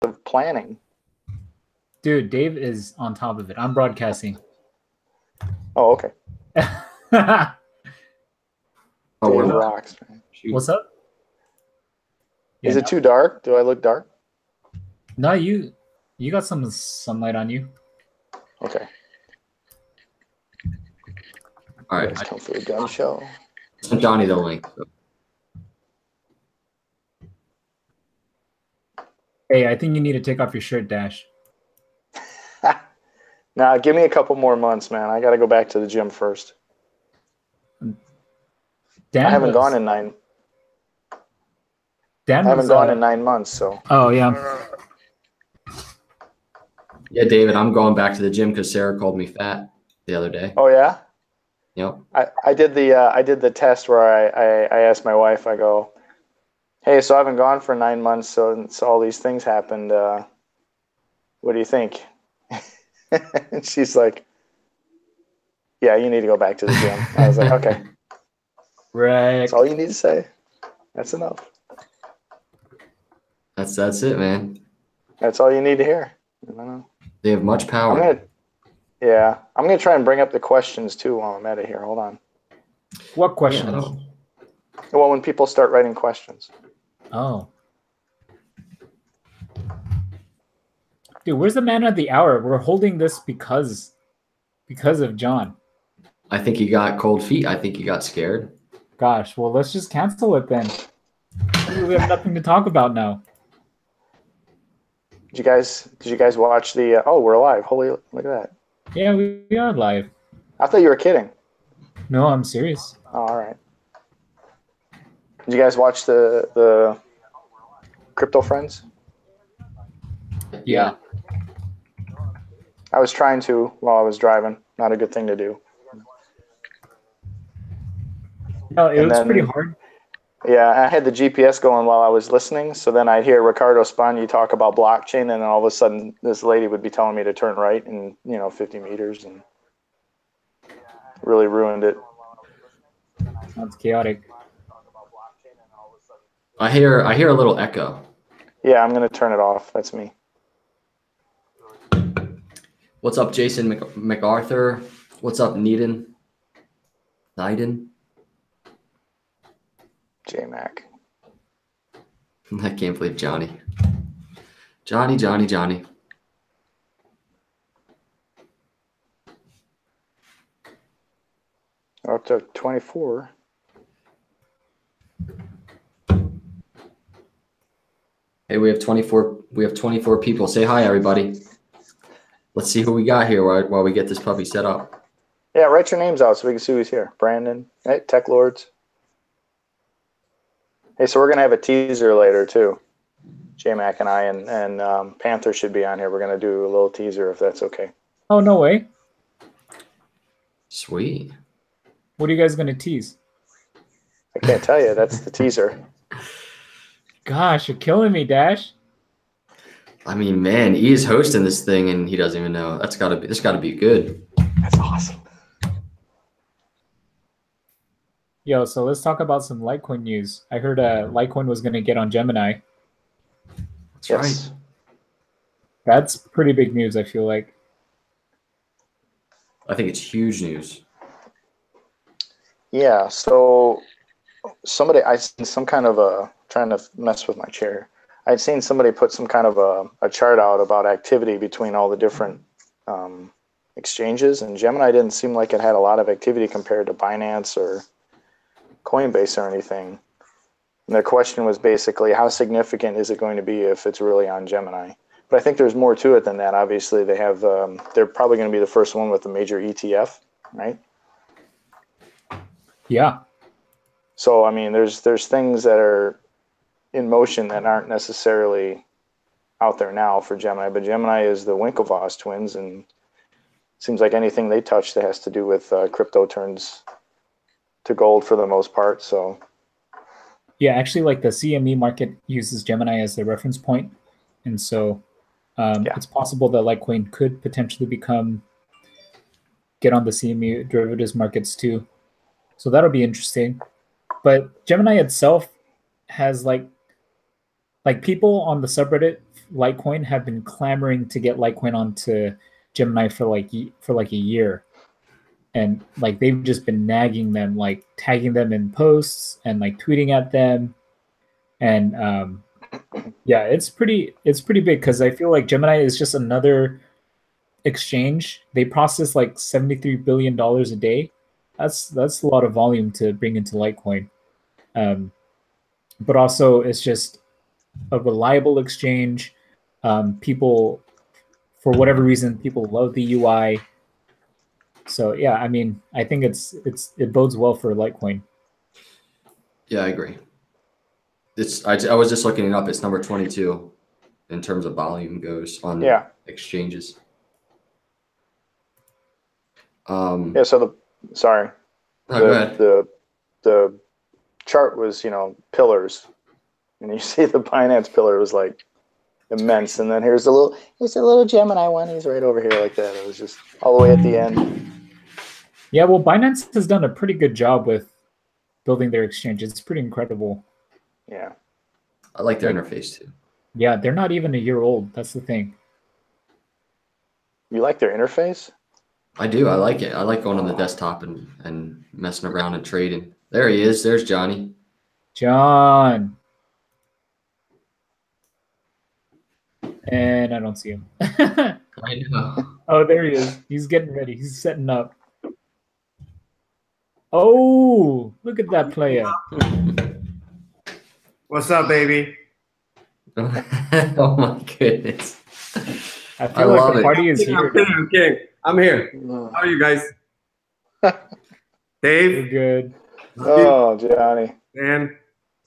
of planning. Dude, Dave is on top of it. I'm broadcasting. Oh, okay. Oh, Dave rocks, man. what's up? Is it too dark? Do I look dark? No, you got some sunlight on you. Okay. All right. Let's come for the gun show. Send Johnny the link. So. Hey, I think you need to take off your shirt, Dash. Nah, give me a couple more months, man. I got to go back to the gym first. Dan I haven't gone in 9. Dan I haven't gone in 9 months, so. Oh yeah. Yeah, David, I'm going back to the gym because Sarah called me fat the other day. Oh yeah. Yep. I did the test where I asked my wife. I go, hey, so I haven't gone for 9 months, so all these things happened. What do you think? And she's like, yeah, you need to go back to the gym. I was like, okay. Right. That's all you need to say. That's enough. That's it, man. That's all you need to hear. I don't know. They have much power. I'm gonna try and bring up the questions too while I'm at it here. Hold on. What questions? Well, when people start writing questions. Oh. Dude, where's the man of the hour? We're holding this because of John. I think he got cold feet. I think he got scared. Gosh, well, let's just cancel it then. We have nothing to talk about now. Did you guys watch the? Oh, we're live! Holy, look at that! Yeah, we are live. I thought you were kidding. No, I'm serious. Oh, all right. Did you guys watch the Crypto Friends? Yeah. I was trying to while I was driving. Not a good thing to do. No, it was pretty hard. Yeah, I had the GPS going while I was listening, so then I'd hear Ricardo Spagni talk about blockchain, and then all of a sudden this lady would be telling me to turn right in 50 meters, and really ruined it. Sounds chaotic. I hear a little echo. Yeah, I'm gonna turn it off. That's me. What's up, Jason MacArthur? What's up, Needon? J-Mac. I can't believe Johnny. Johnny. We're up to 24. Hey, we have 24 people. Say hi, everybody. Let's see who we got here while we get this puppy set up. Yeah, write your names out so we can see who's here. Brandon, hey, Tech Lords. Hey, so we're going to have a teaser later, too. J-Mac and I and Panther should be on here. We're going to do a little teaser, if that's okay. Oh, no way. Sweet. What are you guys going to tease? I can't tell you. That's the teaser. Gosh, you're killing me, Dash. I mean, man, he is hosting this thing, and he doesn't even know. This got to be good. That's awesome. Yo, so let's talk about some Litecoin news. I heard Litecoin was going to get on Gemini. That's right. That's pretty big news, I feel like. I think it's huge news. Yeah, so I seen some kind of trying to mess with my chair. I'd seen somebody put some kind of a chart out about activity between all the different exchanges, and Gemini didn't seem like it had a lot of activity compared to Binance or Coinbase or anything. And their question was basically, how significant is it going to be if it's really on Gemini? But I think there's more to it than that. Obviously, they have they're probably going to be the first one with a major ETF, right? Yeah. So I mean, there's things that are in motion that aren't necessarily out there now for Gemini, but Gemini is the Winklevoss twins, and it seems like anything they touch that has to do with crypto turns to gold for the most part. So yeah, actually, like the CME market uses Gemini as their reference point, and so it's possible that Litecoin could potentially get on the CME derivatives markets too. So that'll be interesting. But Gemini itself has like like people on the subreddit Litecoin have been clamoring to get Litecoin onto Gemini for like a year, and like they've just been nagging them, like tagging them in posts and like tweeting at them, and yeah, it's pretty big because I feel like Gemini is just another exchange. They process like $73 billion a day. That's a lot of volume to bring into Litecoin, but also it's just a reliable exchange. People, for whatever reason, people love the UI. So yeah, I mean, I think it bodes well for Litecoin. Yeah, I agree. I was just looking it up. It's number 22 in terms of volume goes on exchanges. Yeah. So go ahead. The chart was, pillars, and you see the Binance pillar was like immense, and then here's a little Gemini one. He's right over here like that. It was just all the way at the end. Yeah, well, Binance has done a pretty good job with building their exchange. It's pretty incredible. Yeah. I like their interface too. Yeah, they're not even a year old. That's the thing. You like their interface? I do. I like it. I like going on the desktop and messing around and trading. There he is. There's Johnny. John. And I don't see him. I know. Oh, there he is. He's getting ready. He's setting up. Oh, look at that player. What's up, baby? Oh my goodness. I feel like the party is here. here. I'm here. How are you guys? Dave? We're good. Oh, Johnny. And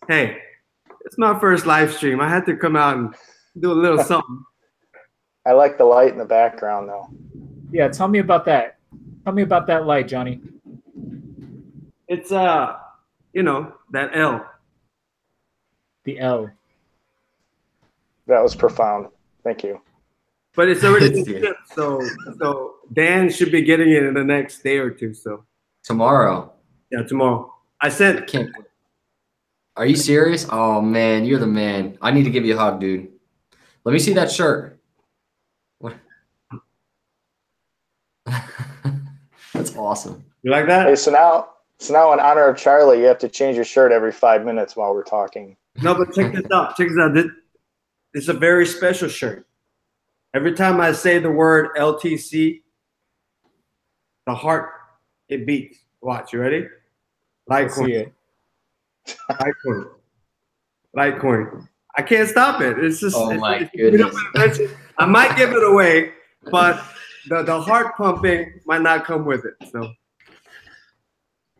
hey, it's my first live stream. I had to come out and do a little something. I like the light in the background, though. Yeah, tell me about that. Tell me about that light, Johnny. It's that L. The L. That was profound. Thank you. But it's already been shipped, so Dan should be getting it in the next day or two. So tomorrow. Yeah, tomorrow. I sent. Are you serious? Oh man, you're the man. I need to give you a hug, dude. Let me see that shirt. What? That's awesome. You like that? Hey, so now in honor of Charlie, you have to change your shirt every 5 minutes while we're talking. No, but check this out. Check this out. It's a very special shirt. Every time I say the word LTC, the heart, it beats. Watch, you ready? Litecoin. Litecoin. Litecoin. I can't stop it. It's just. Oh my goodness. I might give it away, but the heart pumping might not come with it. So.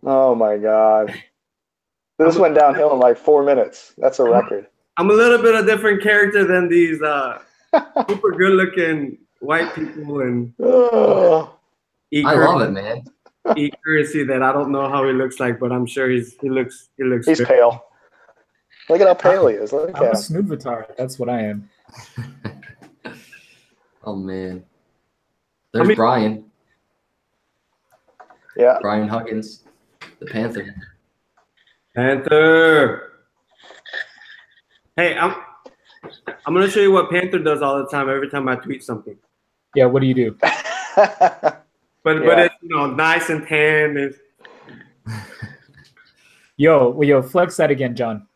Oh my God. This went downhill in like 4 minutes. That's a record. I'm a little bit a different character than these super good-looking white people and I love it, man. E-currency that I don't know how he looks like, but I'm sure he looks. He's good. Pale. Look at how pale he is. Look I'm at a Snoodvatar. That's what I am. Oh man. There's Brian. Yeah. Brian Huggins, the Panther. Panther. Hey, I'm gonna show you what Panther does all the time. Every time I tweet something. Yeah. What do you do? But it's nice and tan. Yo, flex that again, John.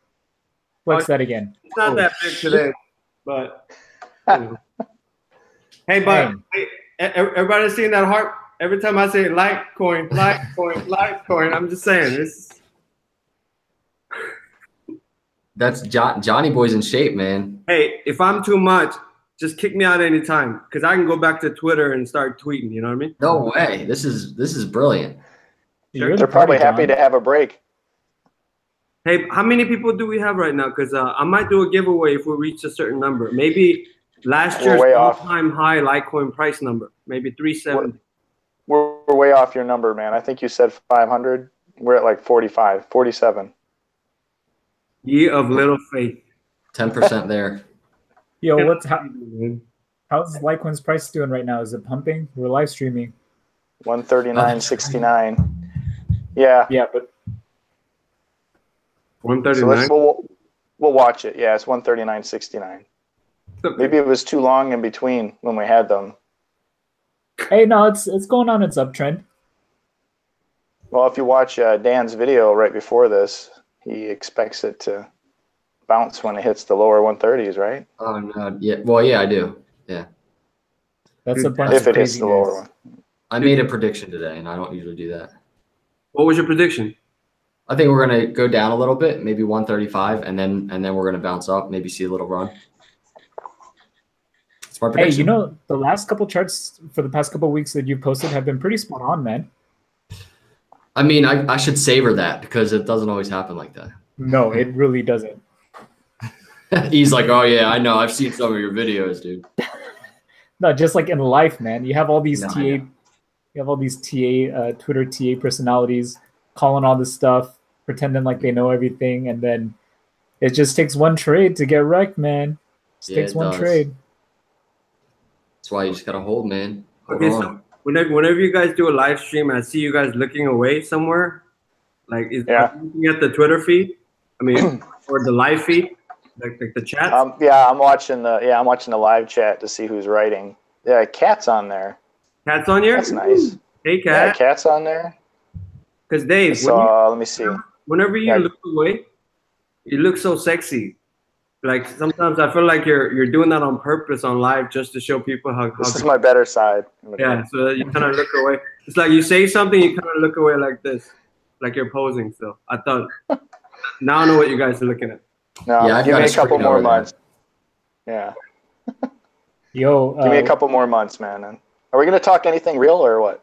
Flex that again. It's not that big today, but. Hey, but hey, everybody seeing that heart? Every time I say Litecoin, I'm just saying this. That's Johnny Boy's in shape, man. Hey, if I'm too much, just kick me out anytime, because I can go back to Twitter and start tweeting. You know what I mean? No way. This is brilliant. They're probably happy to have a break. Hey, how many people do we have right now? Because I might do a giveaway if we reach a certain number. Maybe last year's all-time high Litecoin price number. Maybe 370. We're way off your number, man. I think you said 500. We're at like 45, 47. Year of little faith. 10% there. Yo, how's Litecoin's price doing right now? Is it pumping? We're live streaming. 139.69. Yeah. Yeah, but 139. So We'll watch it. Yeah, it's 139.69. Maybe it was too long in between when we had them. Hey, no, it's going on its uptrend. Well, if you watch Dan's video right before this, he expects it to bounce when it hits the lower 130s, right? Oh no, yeah. Well, yeah, I do. Yeah. That's a bunch if of it hits the lower one. I made a prediction today, and I don't usually do that. What was your prediction? I think we're gonna go down a little bit, maybe 135, and then we're gonna bounce up, maybe see a little run. It's my prediction. Hey, you know, the last couple charts for the past couple of weeks that you posted have been pretty spot on, man. I mean, I should savor that because it doesn't always happen like that. No, it really doesn't. He's like, oh yeah, I know. I've seen some of your videos, dude. No, just like in life, man. You have all these Twitter TA personalities calling all this stuff, pretending like they know everything, and then it just takes one trade to get wrecked, man. It takes one trade. That's why you just gotta hold, man. Okay, so whenever you guys do a live stream, I see you guys looking away somewhere. Like, are you looking at the Twitter feed? I mean, or the live feed, like the chat. Yeah, I'm watching the live chat to see who's writing. Yeah, Cat's on there. Cat's on here. That's nice. Hey, Cat. Yeah, Cat's on there. Because Dave, let me see. Whenever you look away, you look so sexy. Like sometimes I feel like you're doing that on purpose on live just to show people how. This is my better side. Yeah, so you kind of look away. It's like you say something, you kind of look away like this, like you're posing. So I thought, now I know what you guys are looking at. No, yeah, give me a couple more months. Yeah. Yo, give me a couple more months, man. Are we gonna talk anything real or what?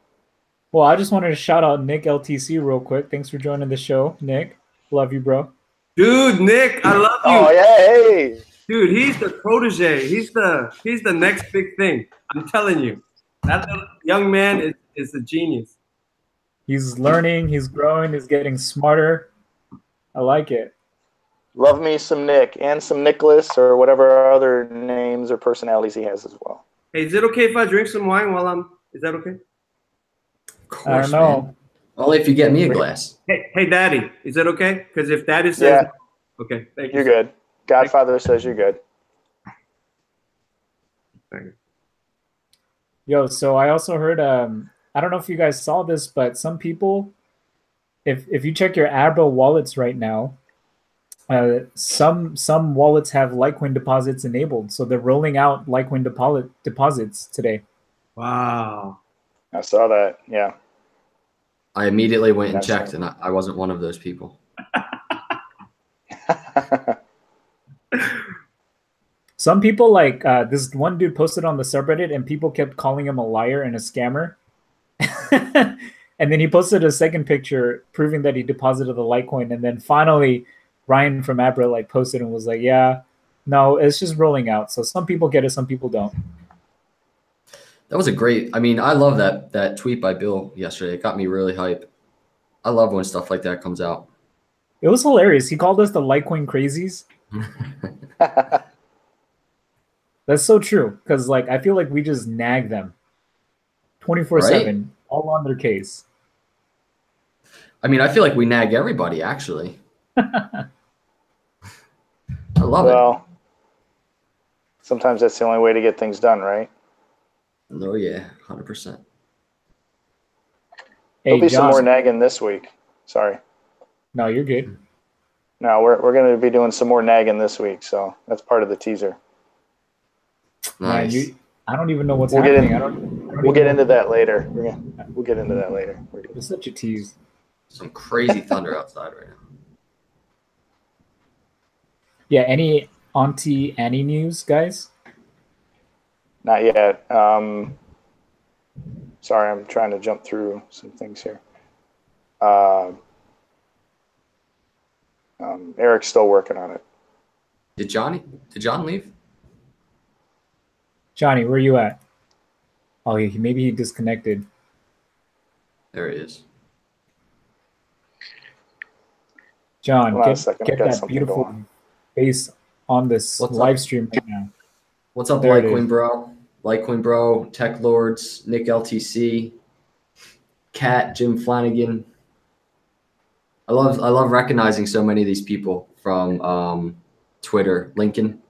Well, I just wanted to shout out Nick LTC real quick. Thanks for joining the show, Nick. Love you, bro. Dude, Nick, I love you. Oh yeah, hey. Dude, he's the protege. He's the next big thing. I'm telling you, that young man is a genius. He's learning. He's growing. He's getting smarter. I like it. Love me some Nick and some Nicholas or whatever other names or personalities he has as well. Hey, is it okay if I drink some wine while I'm? Is that okay? Of course, I don't know. Man. Only if you get me a glass. Hey, Daddy, is that okay? Because if Daddy says, okay, thank you. You're good. Godfather says you're good. Thank you. Yo, so I also heard. I don't know if you guys saw this, but some people, if you check your Abra wallets right now, some wallets have Litecoin deposits enabled, so they're rolling out Litecoin deposits today. Wow. I saw that. Yeah. I immediately went and checked, and I wasn't one of those people. Some people, like this one dude posted on the subreddit, and people kept calling him a liar and a scammer. And then he posted a second picture proving that he deposited the Litecoin, and then finally Ryan from Abra like posted and was like, "Yeah, no, it's just rolling out. So some people get it, some people don't." That was a great. I mean, I love that tweet by Bill yesterday. It got me really hyped. I love when stuff like that comes out. It was hilarious. He called us the Litecoin crazies. That's so true, because like I feel like we just nag them 24/7, all on their case. I mean, I feel like we nag everybody, actually. I love it. Well, sometimes that's the only way to get things done, right? Oh yeah, 100%. There'll be some more nagging this week. Sorry. No, you're good. No, we're going to be doing some more nagging this week, so that's part of the teaser. Nice. Man, I don't even know what's happening. We'll get into that later. We'll get into that later. It's such a tease. Some crazy thunder outside right now. Yeah, any Auntie Annie news, guys? Not yet. Sorry, I'm trying to jump through some things here. Eric's still working on it. Did John leave? Johnny, where are you at? Oh, maybe he disconnected. There he is. John, get that beautiful face on this live stream right now. What's up, Litecoin bro? Litecoin bro, Tech Lords, Nick LTC, Kat, Jim Flanagan. I love recognizing so many of these people from Twitter, Lincoln.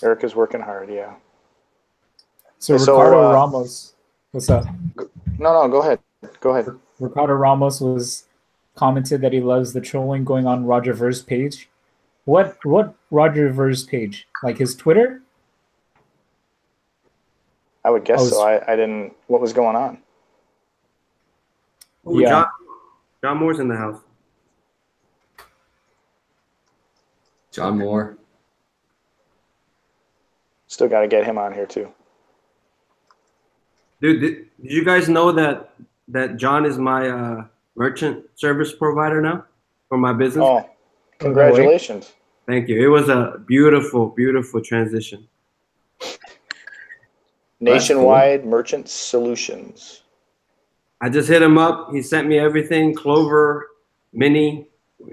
Eric is working hard, yeah. So Ricardo Ramos, what's up? No, go ahead. Go ahead. Ricardo Ramos was commented that he loves the trolling going on Roger Ver's page. What Roger Ver's page? Like his Twitter? I would guess so. I didn't. What was going on? Oh, yeah. John Moore's in the house. John Moore. Still got to get him on here too. Dude, did you guys know that John is my merchant service provider now for my business? Oh, congratulations. Thank you. It was a beautiful, beautiful transition. Nationwide cool. Merchant Solutions. I just hit him up. He sent me everything, Clover, Mini,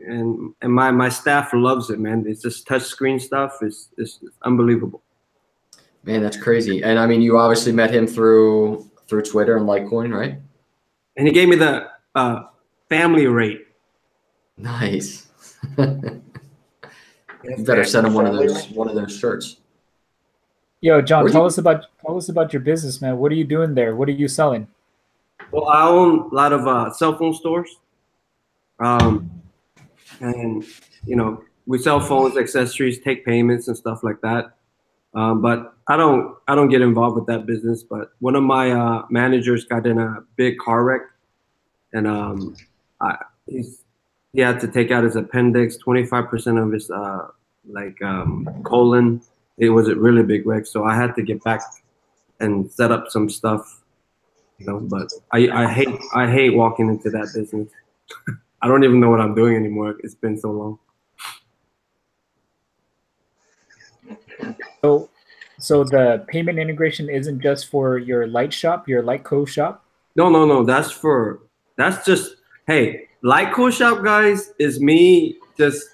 and my staff loves it, man. It's just touch screen stuff. It's unbelievable. Man, that's crazy. And I mean, you obviously met him through Twitter and Litecoin, right? And he gave me the family rate. Nice. You better send him one of those shirts. Yo, John, tell us about your business, man. What are you doing there? What are you selling? Well, I own a lot of cell phone stores, and you know, we sell phones, accessories, take payments, and stuff like that. But I don't get involved with that business. But one of my managers got in a big car wreck, and he had to take out his appendix, 25% of his colon. It was a really big wreck, so I had to get back and set up some stuff. You know, but I hate walking into that business. I don't even know what I'm doing anymore. It's been so long. So the payment integration isn't just for your Liteco shop? No. That's just, hey, Liteco shop, guys, is me just,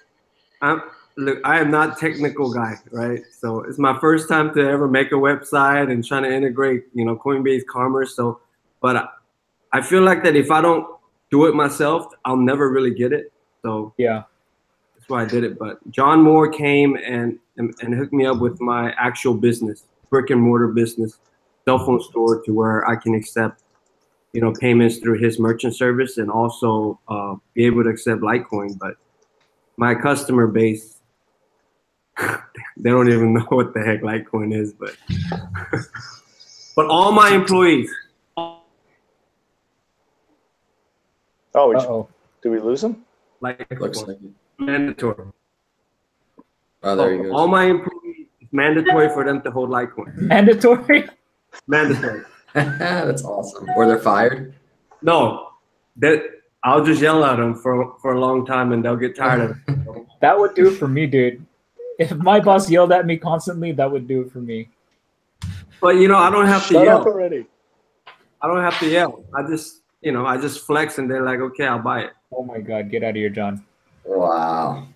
look, I am not technical guy, right? So it's my first time to ever make a website and trying to integrate, you know, Coinbase Commerce. So, but I feel like that if I don't do it myself, I'll never really get it. So yeah, that's why I did it. But John Moore came and hooked me up with my actual business, brick and mortar business, cell phone store, to where I can accept, you know, payments through his merchant service and also be able to accept Litecoin. But my customer base, they don't even know what the heck Litecoin is. But all my employees. Oh, did we lose him? Looks like it. Mandatory. Oh, there you go. All my employees, it's mandatory for them to hold Litecoin. Mandatory? Mandatory. That's awesome. Or they're fired? No, I'll just yell at them for a long time and they'll get tired of it. That would do it for me, dude. If my boss yelled at me constantly, that would do it for me. But you know, I don't have to Shut yell. Up already. I don't have to yell. I just flex and they're like, okay, I'll buy it. Oh my God, get out of here, John. Wow.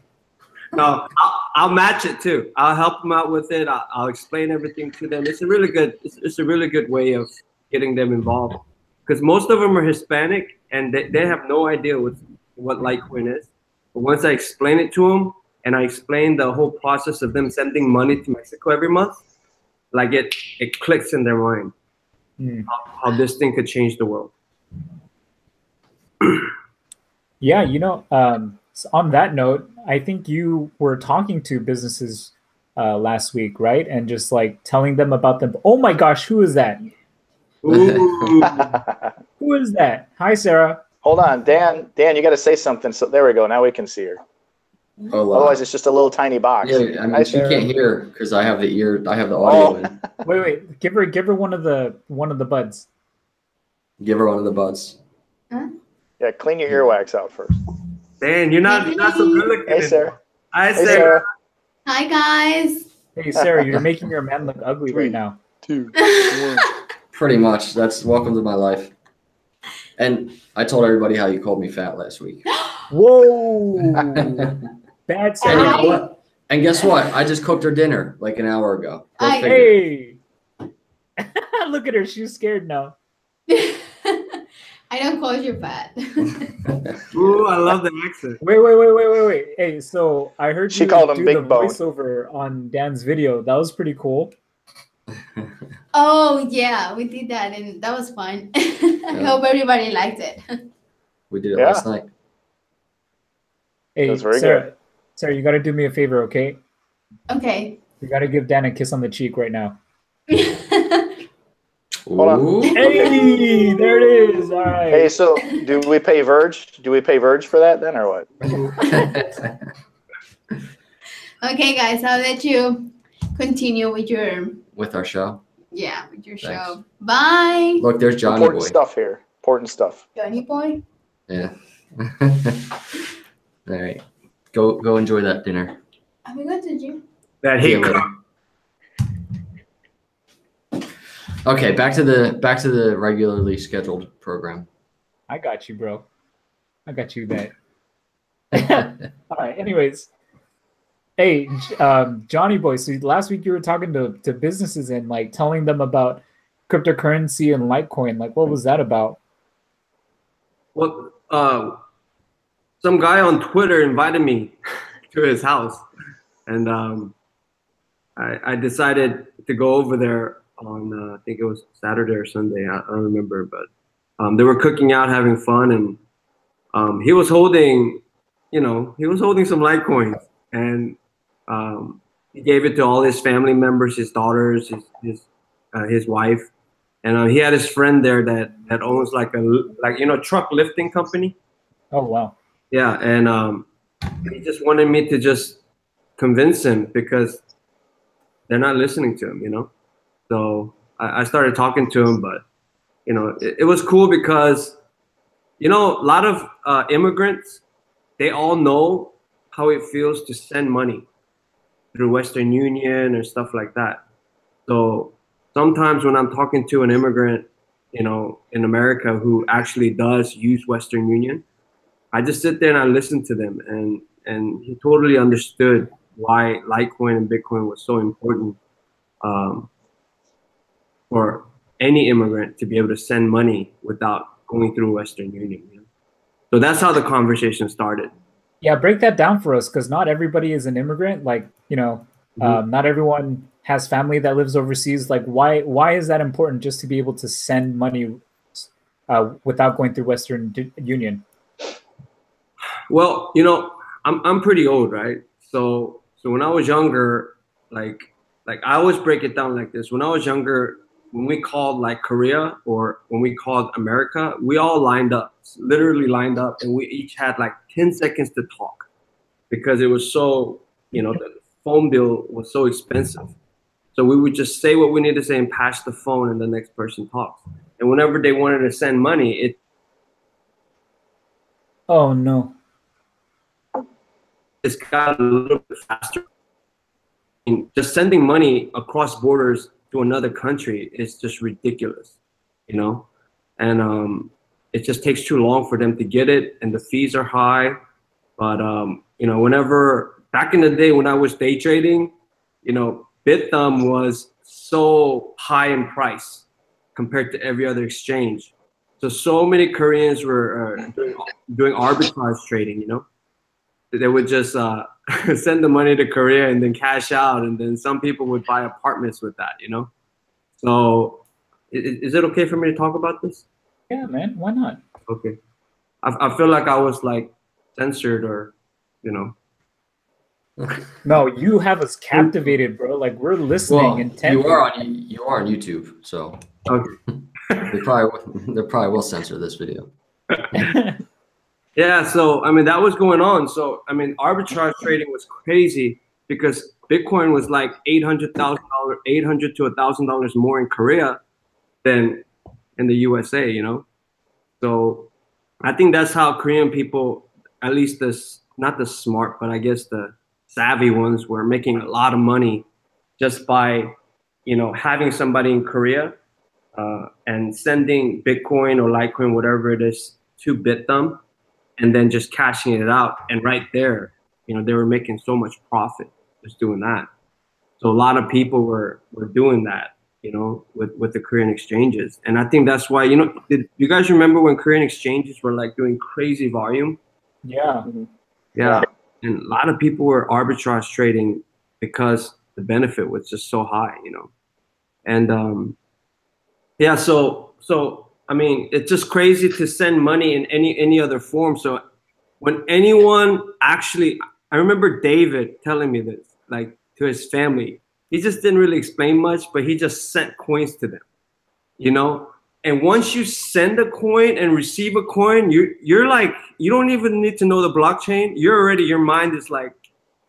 No, I'll match it too. I'll help them out with it. I'll explain everything to them. It's a really good way of getting them involved, because most of them are Hispanic and they have no idea what Litecoin is. But once I explain it to them and I explain the whole process of them sending money to Mexico every month, like it clicks in their mind how this thing could change the world. Yeah, you know, on that note, I think you were talking to businesses last week, right? And just like telling them about them. Oh my gosh, who is that? Ooh. Who is that? Hi, Sarah. Hold on, Dan, you got to say something. So there we go. Now we can see her. Oh, otherwise, it's just a little tiny box. Yeah, I mean, she can't hear because I have the audio in. Wait, give her one of the buds. Give her one of the buds. Huh? Yeah, clean your earwax out first. Dan, you're not so good looking. Hey, Sarah. Hi, Hey, Sarah. Hi, guys. Hey, Sarah, you're making your man look ugly right now. 2, 1. Pretty much. That's welcome to my life. And I told everybody how you called me fat last week. Whoa. Bad Sarah. And you know what? And guess what? I just cooked her dinner like an hour ago. Hey. Look at her. She's scared now. I don't call you fat. Ooh, I love the accent. Wait. Hey, so I heard she you called him do Big the Bone. voiceover on Dan's video. That was pretty cool. Oh yeah, we did that and that was fun. I hope everybody liked it. We did it last night. Hey, That's very Sarah, you got to do me a favor, okay? Okay. You got to give Dan a kiss on the cheek right now. Hold on. Hey, there it is. All right. Hey, so do we pay Verge? Do we pay Verge for that then, or what? Okay, guys, I'll let you continue with your our show. Yeah, with your Thanks. show. Bye. Look, there's Johnny Important Boy. stuff here. Important stuff. Johnny Boy. Yeah. All right. Go enjoy that dinner. Are we going to the gym? That See you hiccup. later. Okay, back to the regularly scheduled program. I got you, bro. I got you that. All right. Anyways, hey, Johnny Boy. So last week you were talking to businesses and like telling them about cryptocurrency and Litecoin. Like, what was that about? Well, some guy on Twitter invited me to his house, and I decided to go over there on I think it was Saturday or Sunday. I don't remember, but they were cooking out, having fun, and he was holding, some Litecoins, and he gave it to all his family members, his daughters, his wife, and he had his friend there that owns like truck lifting company. Oh wow. Yeah, and he just wanted me to just convince him because they're not listening to him, So I started talking to him, but it was cool because a lot of immigrants, they all know how it feels to send money through Western Union or stuff like that. So sometimes when I'm talking to an immigrant, in America who actually does use Western Union, I just sit there and I listen to them, and he totally understood why Litecoin and Bitcoin was so important for any immigrant to be able to send money without going through Western Union. So that's how the conversation started. Yeah, break that down for us, because not everybody is an immigrant. Like, not everyone has family that lives overseas. Like, why is that important, just to be able to send money without going through Western Union? Well, I'm pretty old, right? So when I was younger, like I always break it down like this. When I was younger, when we called like Korea or when we called America, we all literally lined up, and we each had like 10 seconds to talk because it was so, the phone bill was so expensive. So we would just say what we need to say and pass the phone, and the next person talks. And whenever they wanted to send money, Oh no. It's got a little bit faster. And just sending money across borders to another country is just ridiculous, and it just takes too long for them to get it, and the fees are high. But whenever back in the day when I was day trading, Bithumb was so high in price compared to every other exchange. So many Koreans were doing arbitrage trading, They would just send the money to Korea and then cash out, and then some people would buy apartments with that, So is it okay for me to talk about this? Yeah, man. Why not? Okay. I feel like I was like censored or, No, you have us captivated, bro. Like, we're listening intently. You are on YouTube, so okay. they probably will censor this video. Yeah, so that was going on. So arbitrage trading was crazy because Bitcoin was like $800 to $1,000 more in Korea than in the USA, So I think that's how Korean people, at least not the smart, but I guess the savvy ones, were making a lot of money just by having somebody in Korea and sending Bitcoin or Litecoin, whatever it is, to Bithumb, and then just cashing it out. And right there, they were making so much profit just doing that. So a lot of people were doing that. you know, with the Korean exchanges. And I think that's why, you know, did you guys remember when Korean exchanges were like doing crazy volume? Yeah. Yeah. And a lot of people were arbitrage trading because the benefit was just so high, you know. And yeah, so I mean, it's just crazy to send money in any other form. So when anyone actually, I remember David telling me this, like to his family, he just didn't really explain much, but he just sent coins to them, you know. And once you send a coin and receive a coin, you're like, you don't even need to know the blockchain. You're already, your mind is like,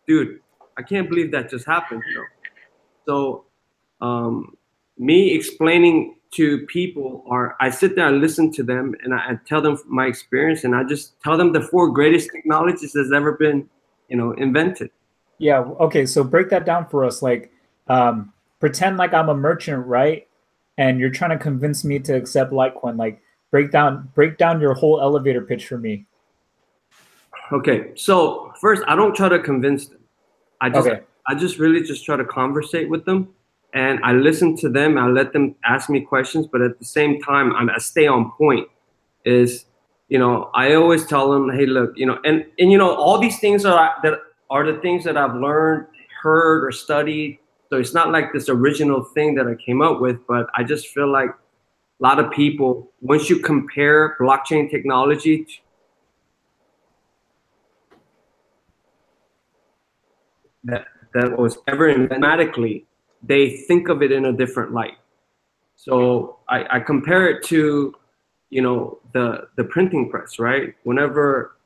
dude, I can't believe that just happened, you know. So me explaining to people, or I sit there and listen to them and I tell them my experience, and I just tell them the 4 greatest technologies that's ever been, you know, invented. Yeah. Okay. So break that down for us. Like, pretend like I'm a merchant, right? And you're trying to convince me to accept Litecoin. Like, break down your whole elevator pitch for me. Okay. So first, I don't try to convince them. I just really just try to conversate with them, and I listen to them. I let them ask me questions, but at the same time, I stay on point. Is, you know, I always tell them, hey, look, you know, and you know, all these things are the things that I've learned, heard, or studied. So it's not like this original thing that I came up with, but I just feel like a lot of people, once you compare blockchain technology that was ever invented, they think of it in a different light. So I compare it to, you know, the printing press, right? Whenever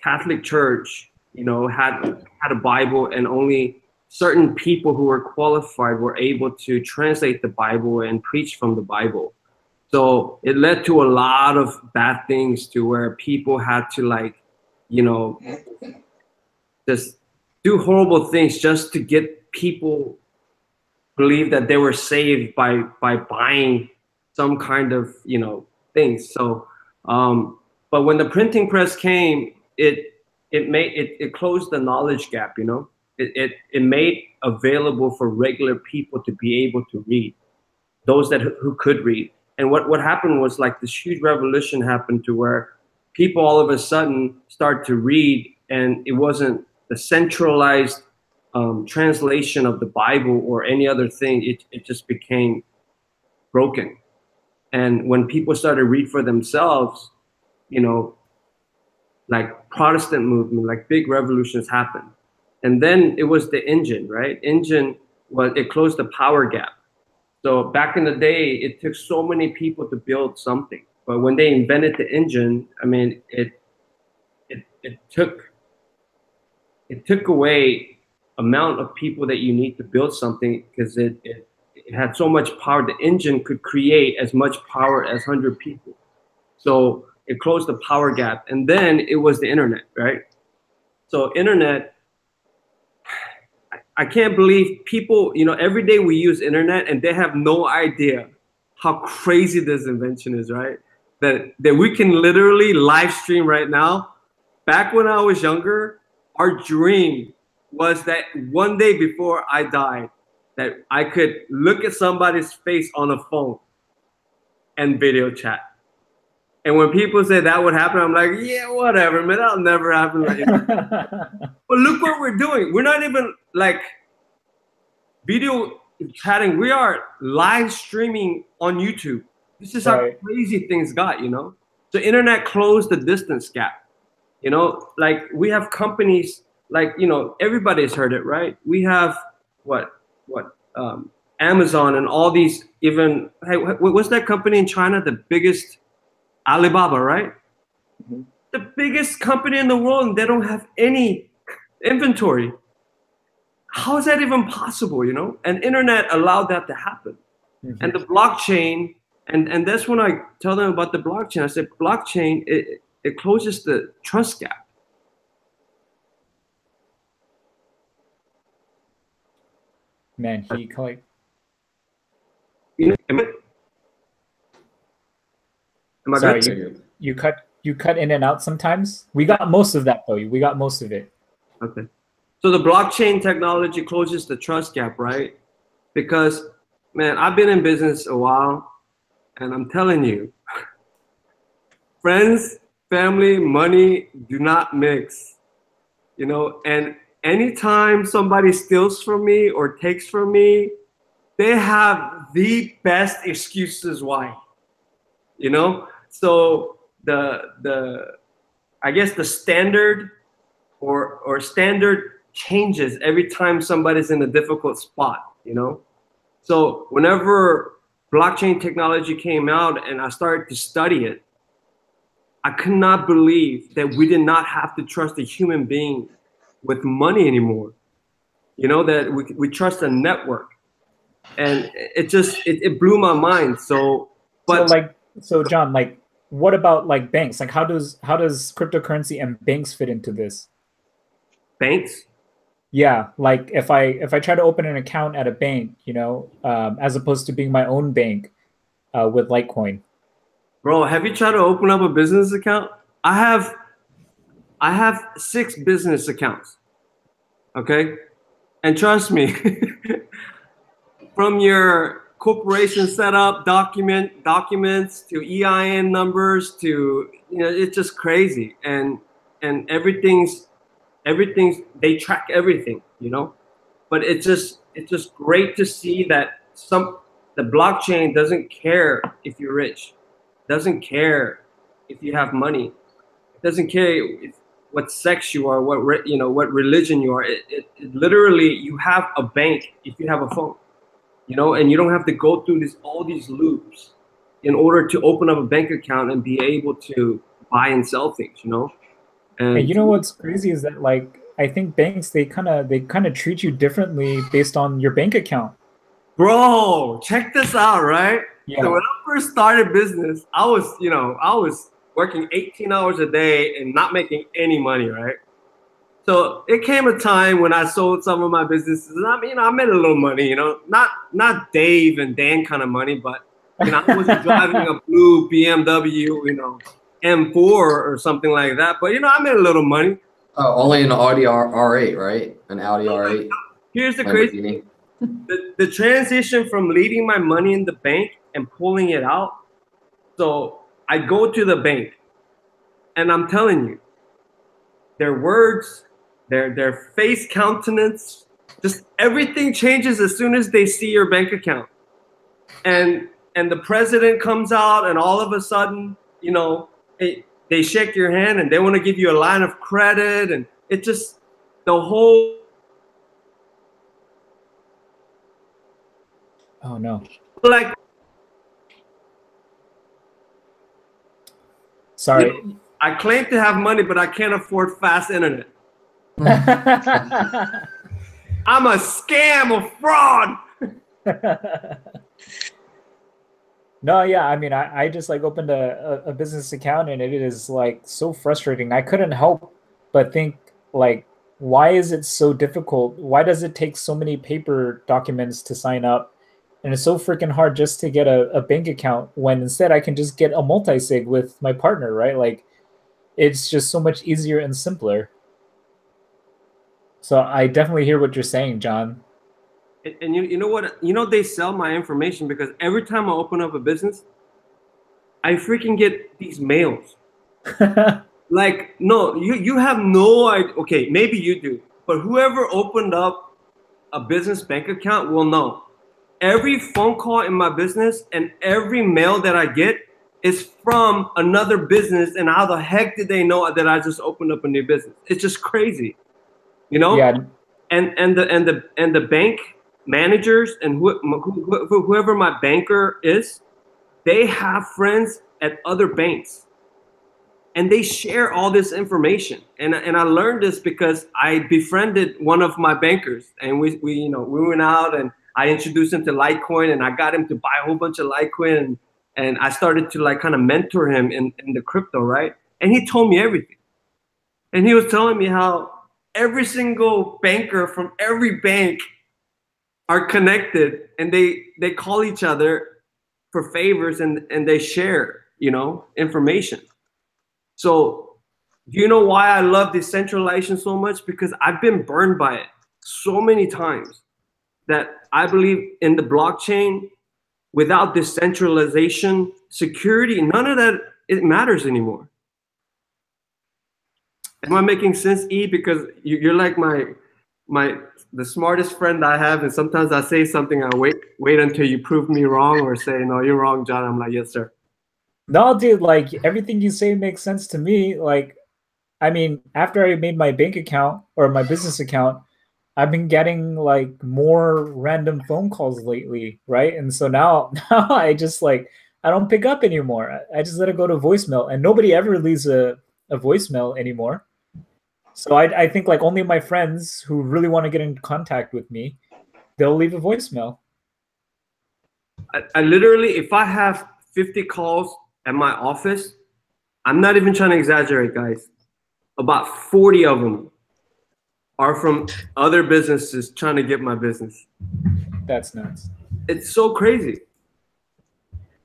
Catholic Church, you know, had a Bible, and only certain people who were qualified were able to translate the Bible and preach from the Bible. So it led to a lot of bad things, to where people had to, like, you know, just do horrible things just to get people believe that they were saved by buying some kind of, you know, things. So but when the printing press came, it closed the knowledge gap, you know. It made available for regular people to be able to read, those who could read. And what happened was, like, this huge revolution happened, to where people all of a sudden start to read, and it wasn't the centralized translation of the Bible or any other thing. It just became broken. And when people started to read for themselves, you know, like Protestant movement, like big revolutions happened. And then it was the engine, right? It closed the power gap. So back in the day, it took so many people to build something. But when they invented the engine, I mean, it took away amount of people that you need to build something, because it had so much power. The engine could create as much power as 100 people. So it closed the power gap. And then it was the internet, right? So internet, I can't believe people, you know, every day we use internet and they have no idea how crazy this invention is, right? That we can literally live stream right now. Back when I was younger, our dream was that one day before I died, that I could look at somebody's face on a phone and video chat. And when people say that would happen, I'm like, yeah, whatever, man, that'll never happen. But look what we're doing. We're not even like video chatting. We are live streaming on YouTube. This is how crazy things got, you know? So internet closed the distance gap. You know, like, we have companies, like, you know, everybody's heard it, right? We have Amazon and all these, even, hey, what's that company in China? The biggest, Alibaba, right? Mm-hmm. The biggest company in the world, and they don't have any inventory. How is that even possible, you know? And internet allowed that to happen. Mm-hmm. And the blockchain, and that's when I tell them about the blockchain. I said, blockchain, it closes the trust gap. Man, he like, you know, sorry, you cut in and out sometimes. We got most of that though. We got most of it. Okay. So the blockchain technology closes the trust gap, right? Because Man, I've been in business a while, and I'm telling you, friends, family, money do not mix, you know. And anytime somebody steals from me or takes from me, they have the best excuses why, you know. So I guess the standard or standard changes every time somebody's in a difficult spot, you know. So whenever blockchain technology came out and I started to study it, I could not believe that we did not have to trust a human being with money anymore. You know, that we trust a network. And it blew my mind. So John, like, what about like banks? Like, how does cryptocurrency and banks fit into this? Banks? Yeah, like if I try to open an account at a bank, you know, as opposed to being my own bank with Litecoin. Bro, have you tried to open up a business account? I have 6 business accounts. Okay, and trust me, from your corporation setup documents to EIN numbers to, you know, it's just crazy, and everything's they track everything, you know. But it's just great to see that the blockchain doesn't care if you're rich, doesn't care if you have money, it doesn't care what sex you are, what religion you are. It literally, you have a bank if you have a phone, you know, and you don't have to go through all these loops in order to open up a bank account and be able to buy and sell things, you know. And you know what's crazy is that, like, I think banks, they kind of treat you differently based on your bank account. Bro, check this out, right? Yeah. So when I first started business, I was working 18 hours a day and not making any money, right? So it came a time when I sold some of my businesses, and I made a little money, you know, not Dave and Dan kind of money, but, you know, I wasn't driving a blue BMW, you know, M4 or something like that, but, you know, I made a little money. Oh, only an Audi R8, right? An Audi R8. Here's the crazy thing. The transition from leaving my money in the bank and pulling it out. So I go to the bank, and I'm telling you, their words, their face countenance, just everything changes as soon as they see your bank account. And the president comes out, and all of a sudden, you know, they shake your hand and they want to give you a line of credit, and it just, the whole. Oh no. Like, sorry. You know, I claim to have money, but I can't afford fast internet. I'm a scam, a fraud. No, yeah, I mean, I just like opened a business account, and it is like so frustrating. I couldn't help but think, like, why is it so difficult? Why does it take so many paper documents to sign up? And it's so freaking hard just to get a bank account, when instead I can just get a multi-sig with my partner, right? Like, it's just so much easier and simpler. So I definitely hear what you're saying, John. And you know what? You know, they sell my information, because every time I open up a business, I freaking get these mails. Like, no, you have no idea. Okay, maybe you do, but whoever opened up a business bank account will know. Every phone call in my business and every mail that I get is from another business, and how the heck did they know that I just opened up a new business? It's just crazy, you know. Yeah. And the bank managers and whoever my banker is, they have friends at other banks, and they share all this information. And I learned this because I befriended one of my bankers, and we went out, and I introduced him to Litecoin, and I got him to buy a whole bunch of Litecoin, and I started to like kind of mentor him in the crypto, right? And he told me everything. And he was telling me how every single banker from every bank are connected, and they call each other for favors, and they share, you know, information. So do you know why I love decentralization so much? Because I've been burned by it so many times that I believe in the blockchain, without decentralization, security, none of that, it matters anymore. Am I making sense, E? Because you're like the smartest friend I have, and sometimes I say something, I wait until you prove me wrong or say, no, you're wrong, John. I'm like, yes, sir. No, dude, like everything you say makes sense to me. Like, I mean, after I made my bank account or my business account, I've been getting like more random phone calls lately, right? And so now I just like, I don't pick up anymore. I just let it go to voicemail, and nobody ever leaves a voicemail anymore. So I think like only my friends who really want to get in contact with me, they'll leave a voicemail. I literally, if I have 50 calls at my office, I'm not even trying to exaggerate, guys. About 40 of them are from other businesses trying to get my business. That's nuts. It's so crazy.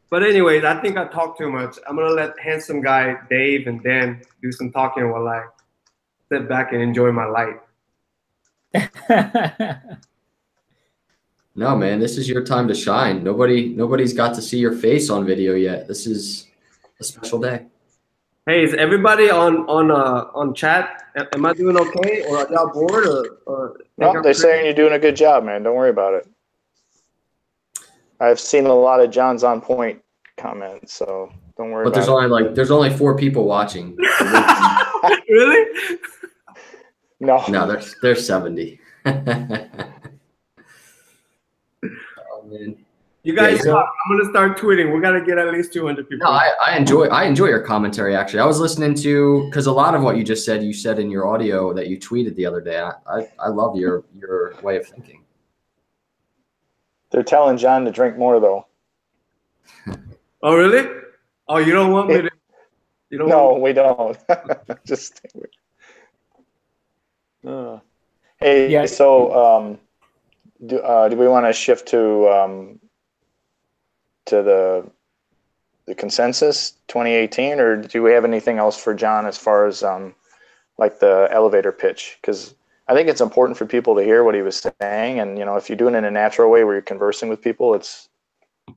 But anyways, I think I talked too much. I'm going to let handsome guy Dave and Dan do some talking while I sit back and enjoy my life. No, man, this is your time to shine. Nobody's got to see your face on video yet. This is a special day. Hey, is everybody on chat? Am I doing okay, or are y'all bored? Or no, they're saying you're doing a good job, man. Don't worry about it. I've seen a lot of John's on point comments, so don't worry. But there's only 4 people watching. Really? No, there's 70. Oh, man. You guys, I'm gonna start tweeting. We gotta get at least 200 people. No, I enjoy your commentary. Actually, I was listening to, because a lot of what you just said, you said in your audio that you tweeted the other day. I love your way of thinking. They're telling John to drink more, though. Oh, really? Oh, you don't want me to? You don't? No, we don't. Just. Hey, yeah. So do we want to shift to the consensus 2018, or do we have anything else for John as far as like the elevator pitch? Because I think it's important for people to hear what he was saying, and if you do it in a natural way where you're conversing with people, it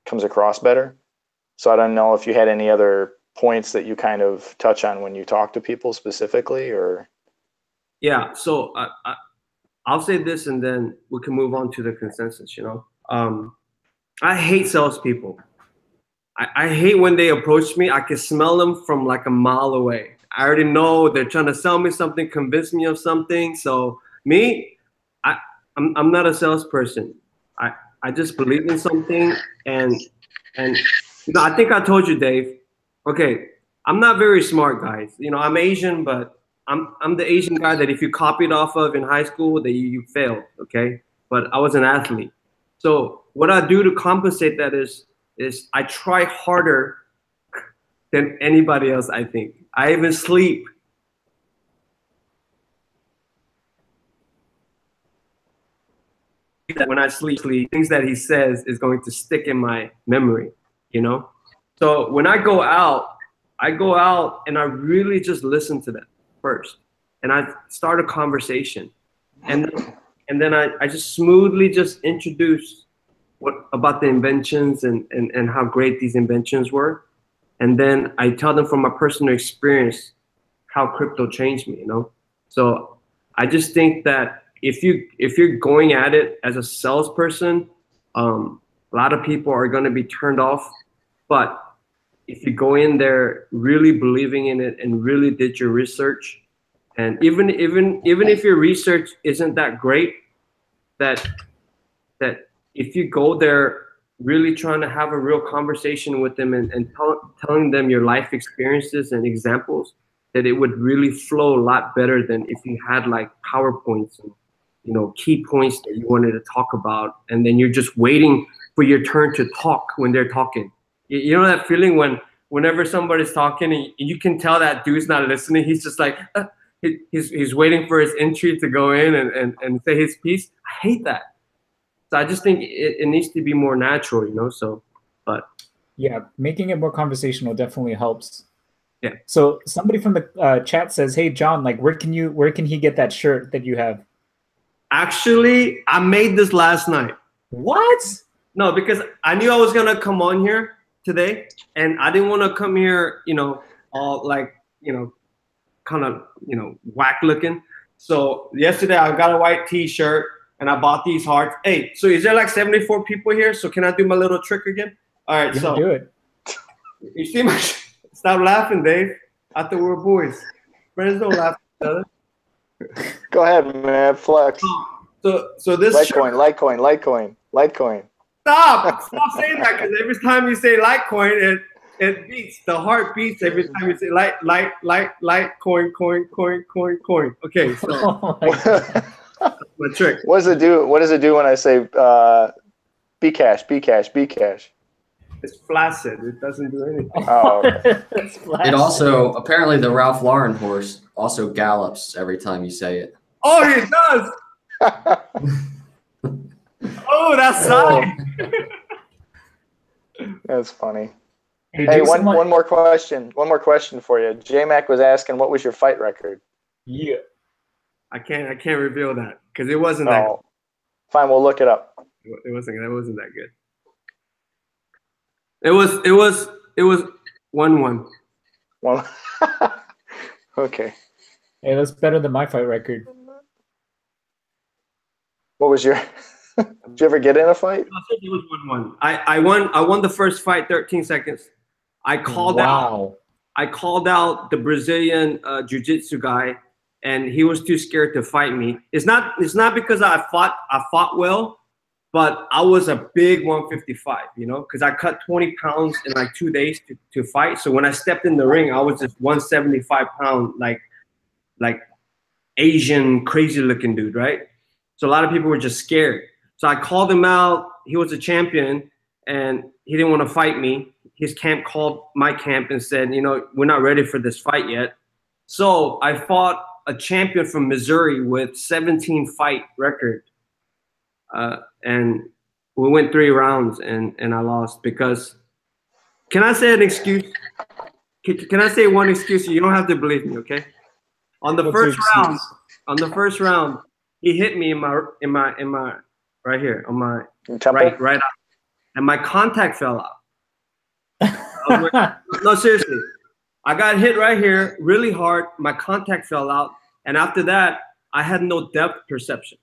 comes across better. So I don't know if you had any other points that you kind of touch on when you talk to people specifically, or. Yeah. So I'll say this, and then we can move on to the consensus. I hate salespeople. I hate when they approach me. I can smell them from like a mile away. I already know they're trying to sell me something, convince me of something. So me, I'm not a salesperson. I just believe in something, and I think I told you, Dave. Okay, I'm not very smart, guys. I'm Asian, but I'm the Asian guy that if you copied off of in high school, that you failed. Okay, but I was an athlete. So what I do to compensate that is I try harder than anybody else, I think. I even sleep. When I sleep, things that he says is going to stick in my memory, So when I go out and I really just listen to them first. And I start a conversation. And then I just smoothly just introduce about the inventions and how great these inventions were. And then I tell them from my personal experience how crypto changed me, So I just think that if you're going at it as a salesperson, a lot of people are going to be turned off. But if you go in there really believing in it and really did your research, and even if your research isn't that great, that if you go there really trying to have a real conversation with them and telling them your life experiences and examples, that it would really flow a lot better than if you had like PowerPoints and key points that you wanted to talk about, and then you're just waiting for your turn to talk when they're talking. You know that feeling whenever somebody's talking and you can tell that dude's not listening. He's just like he's waiting for his entry to go in and say his piece. I hate that. So I just think it needs to be more natural, So, but yeah, making it more conversational definitely helps. Yeah. So somebody from the chat says, "Hey John, like where can he get that shirt that you have?" Actually, I made this last night. What? No, because I knew I was gonna come on here today, and I didn't want to come here, all like, kind of, whack looking. So yesterday I got a white T-shirt and I bought these hearts. Hey, so is there like 74 people here? So can I do my little trick again? All right, You so do it. you see my. Stop laughing, Dave. I thought we were boys. Friends don't laugh at each other. Go ahead, man. Flex. So this Litecoin. Stop saying that, because every time you say Litecoin, it beats. The heart beats every time you say Litecoin, coin. Okay, so Oh my God. that's my trick. What does it do? What does it do when I say Bcash? It's flaccid. It doesn't do anything. Oh, okay. It also, apparently the Ralph Lauren horse also gallops every time you say it. Oh, it does. Oh, that's sign. That's funny. Hey, Hey, do one someone- more question. One more question for you. J-Mac was asking, what was your fight record? Yeah. I can't reveal that because it wasn't that. Oh, fine. We'll look it up. It wasn't that good. It was 1-1. Well, okay. Hey, that's better than my fight record. What was your? Did you ever get in a fight? It was 1-1. I won the first fight 13 seconds. I called out the Brazilian jiu-jitsu guy, and he was too scared to fight me. It's not because I fought well, but I was a big 155, because I cut 20 pounds in like 2 days to fight. So when I stepped in the ring, I was just 175-pound, like Asian crazy looking dude, right? So a lot of people were just scared. So I called him out. He was a champion, and he didn't want to fight me. His camp called my camp and said, we're not ready for this fight yet. So I fought a champion from Missouri with 17-fight record. And we went 3 rounds, and I lost because. Can I say an excuse? Can I say one excuse? You don't have to believe me, okay? On the first round, he hit me in my right here on my right eye, and my contact fell out. No, seriously, I got hit right here really hard. My contact fell out, and after that, I had no depth perception.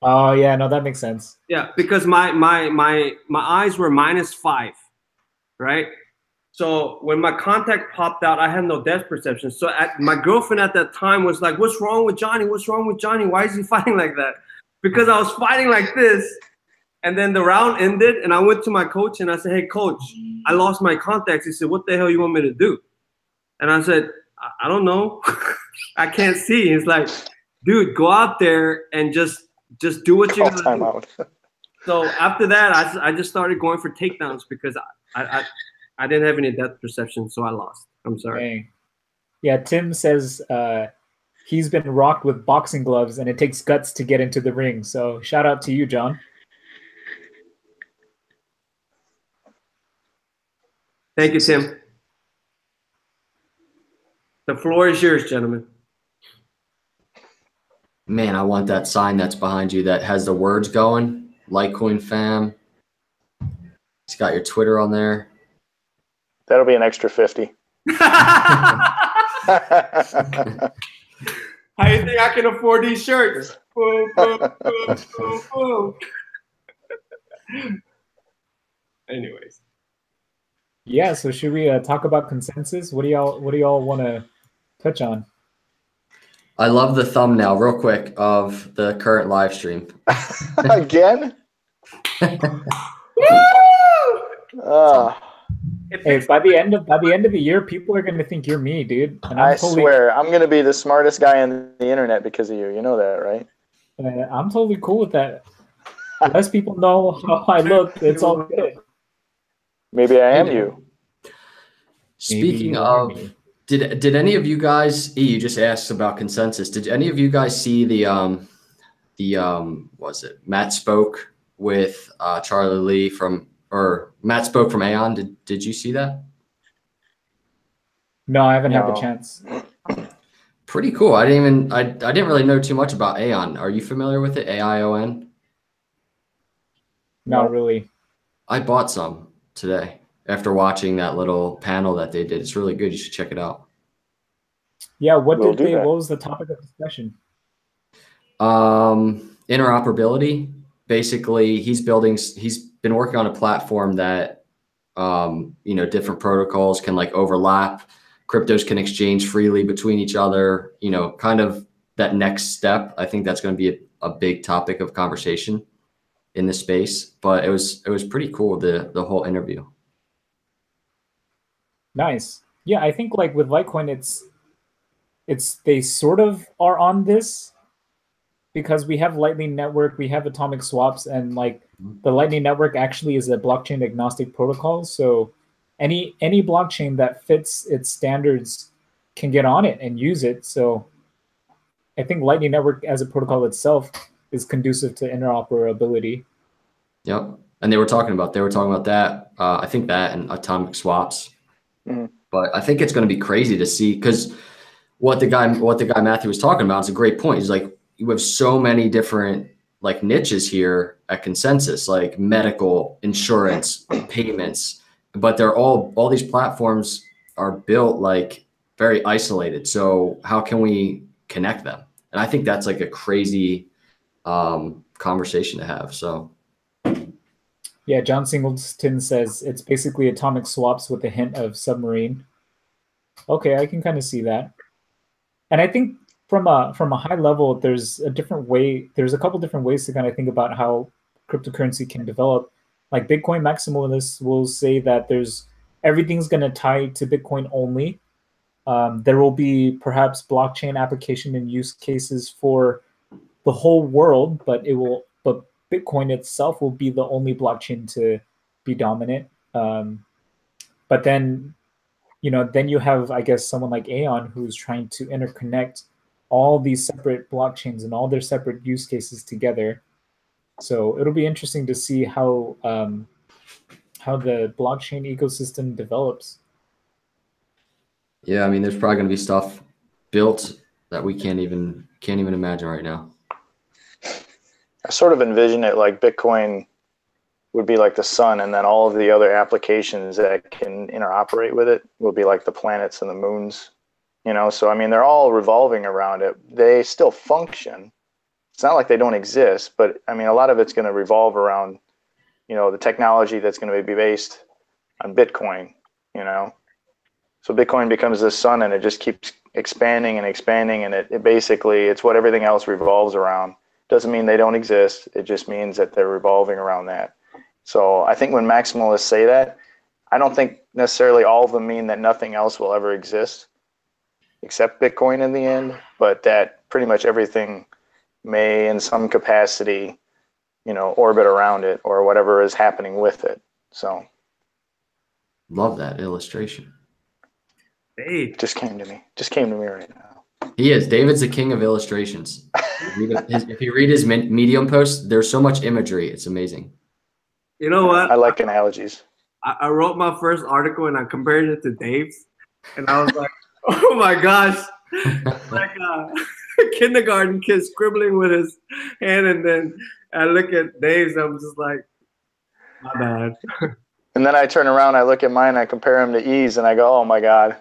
Oh yeah, no, that makes sense. Yeah, because my eyes were -5, right? So when my contact popped out, I had no depth perception. So my girlfriend at that time was like, "What's wrong with Johnny? What's wrong with Johnny? Why is he fighting like that?" Because I was fighting like this, and then the round ended, and I went to my coach and I said, "Hey, coach, I lost my contacts." He said, "What the hell you want me to do?" And I said, "I don't know. I can't see." He's like, "Dude, go out there and just do what you're gonna do." So after that, I just started going for takedowns because I didn't have any depth perception, so I lost. I'm sorry. Dang. Yeah, Tim says he's been rocked with boxing gloves, and it takes guts to get into the ring. So shout out to you, John. Thank you, Tim. The floor is yours, gentlemen. Man, I want that sign that's behind you that has the words going. Litecoin fam. It's got your Twitter on there. That'll be an extra 50. How you think I can afford these shirts? Boom, boom, boom, boom, boom. Anyways. Yeah, so should we talk about consensus? What do y'all want to touch on? I love the thumbnail, real quick, of the current live stream. Again? Hey, by the end of the year, people are gonna think you're me, dude. And I swear, I'm gonna be the smartest guy on the internet because of you. You know that, right? I'm totally cool with that. Less people know how I look, it's all good. Maybe I am you. Speaking of, did any of you guys? You just asked about consensus. Did any of you guys see the was it Matt spoke with Charlie Lee or Matt spoke from Aeon? Did you see that? No, I haven't had the chance. Pretty cool. I didn't really know too much about Aeon. Are you familiar with it? AION? Not really. I bought some today after watching that little panel that they did. It's really good. You should check it out. Yeah, what was the topic of discussion? Interoperability. Basically, he's been working on a platform that, different protocols can like overlap. Cryptos can exchange freely between each other, kind of that next step. I think that's going to be a big topic of conversation in this space, but it was pretty cool, the whole interview. Nice. Yeah, I think like with Litecoin, they sort of are on this because we have Lightning Network, we have atomic swaps, and like the Lightning Network actually is a blockchain agnostic protocol. So any blockchain that fits its standards can get on it and use it. So I think Lightning Network as a protocol itself is conducive to interoperability. Yep. And they were talking about that. I think that and atomic swaps. But I think it's going to be crazy to see, because what the guy Matthew was talking about is a great point. He's like, you have so many different like niches here at Consensus, like medical, insurance, payments, but they're all these platforms are built like very isolated. So how can we connect them? And I think that's like a crazy conversation to have. So yeah, John Singleton says it's basically atomic swaps with a hint of submarine. Okay, I can kind of see that. And I think from a high level, there's a couple different ways to kind of think about how cryptocurrency can develop. Like Bitcoin maximalists will say that everything's going to tie to Bitcoin only. There will be perhaps blockchain application and use cases for the whole world, but Bitcoin itself will be the only blockchain to be dominant. But then, then you have, I guess, someone like Aeon who's trying to interconnect all these separate blockchains and all their separate use cases together. So it'll be interesting to see how the blockchain ecosystem develops. Yeah, I mean, there's probably going to be stuff built that we can't even imagine right now. I sort of envision it like Bitcoin would be like the sun, and then all of the other applications that can interoperate with it will be like the planets and the moons. So I mean, they're all revolving around it. They still function. It's not like they don't exist, but I mean, a lot of it's going to revolve around, the technology that's going to be based on Bitcoin, So Bitcoin becomes the sun, and it just keeps expanding and expanding, and it basically, it's what everything else revolves around. Doesn't mean they don't exist. It just means that they're revolving around that. So I think when maximalists say that, I don't think necessarily all of them mean that nothing else will ever exist except Bitcoin in the end, but that pretty much everything may in some capacity, orbit around it or whatever is happening with it. So love that illustration. Hey, just came to me right now. He is. David's the king of illustrations. If you read his Medium posts, there's so much imagery. It's amazing. You know what? I like analogies. I wrote my first article and I compared it to Dave's, and I was like, oh my gosh, like a kindergarten kid scribbling with his hand, and then I look at Dave's, I'm just like, my bad. And then I turn around, I look at mine, I compare him to E's, and I go, oh my God.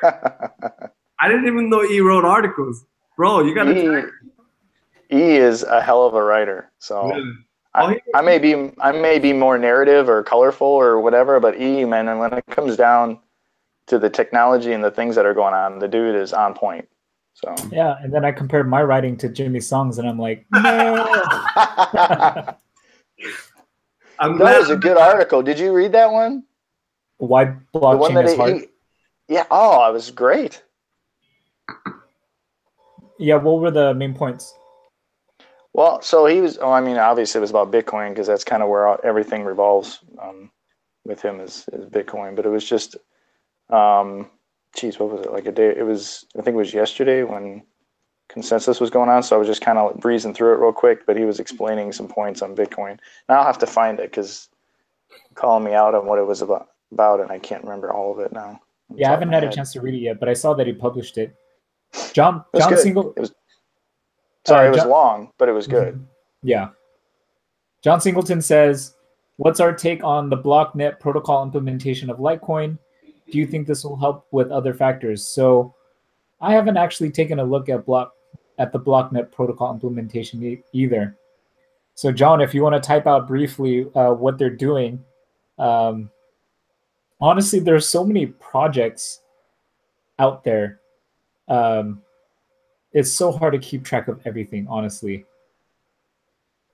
I didn't even know E wrote articles. Bro, you gotta check. E is a hell of a writer. So Really? I may be more narrative or colorful or whatever, but E, man, and when it comes down to the technology and the things that are going on, the dude is on point. So yeah, and then I compared my writing to Jimmy's songs, and I'm like, no. That was a good article. Did you read that one? Why blockchain is hard? Yeah. Oh, it was great. Yeah. What were the main points? Well, so he was. Oh, I mean, obviously it was about Bitcoin because that's kind of where everything revolves with him is Bitcoin. But it was just, what was it like a day? It was. I think it was yesterday when Consensus was going on. So I was just kind of breezing through it real quick. But he was explaining some points on Bitcoin. Now I'll have to find it because calling me out on what it was about, and I can't remember all of it now. Yeah, I haven't had a chance to read it yet, but I saw that he published it. John Single. It was long, but it was good. Yeah. John Singleton says, what's our take on the BlockNet protocol implementation of Litecoin? Do you think this will help with other factors? So I haven't actually taken a look at the BlockNet protocol implementation either. So John, if you want to type out briefly what they're doing, honestly, there's so many projects out there. It's so hard to keep track of everything, honestly.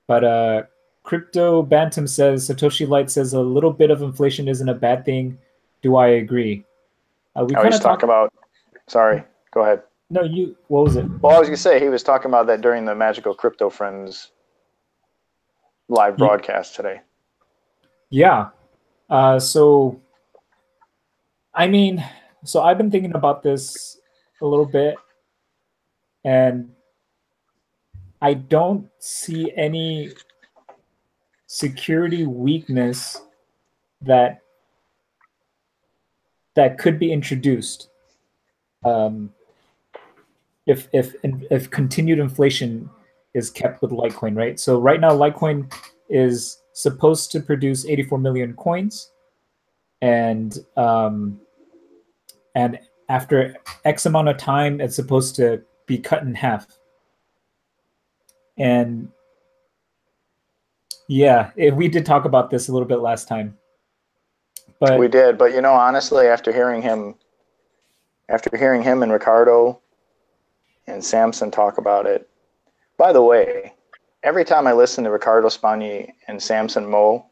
But Crypto Bantam says, Satoshi Light says a little bit of inflation isn't a bad thing. Do I agree? He's talking about, sorry, go ahead. No, what was it? Well, I was going to say, he was talking about that during the Magical Crypto Friends live broadcast today. Yeah. So I've been thinking about this a little bit, and I don't see any security weakness that could be introduced if continued inflation is kept with Litecoin, right? So right now, Litecoin is supposed to produce 84 million coins, and after X amount of time, it's supposed to be cut in half. And yeah, we did talk about this a little bit last time. But we did, but honestly, after hearing him and Ricardo and Samson talk about it. By the way, every time I listen to Ricardo Spagni and Samson Moe,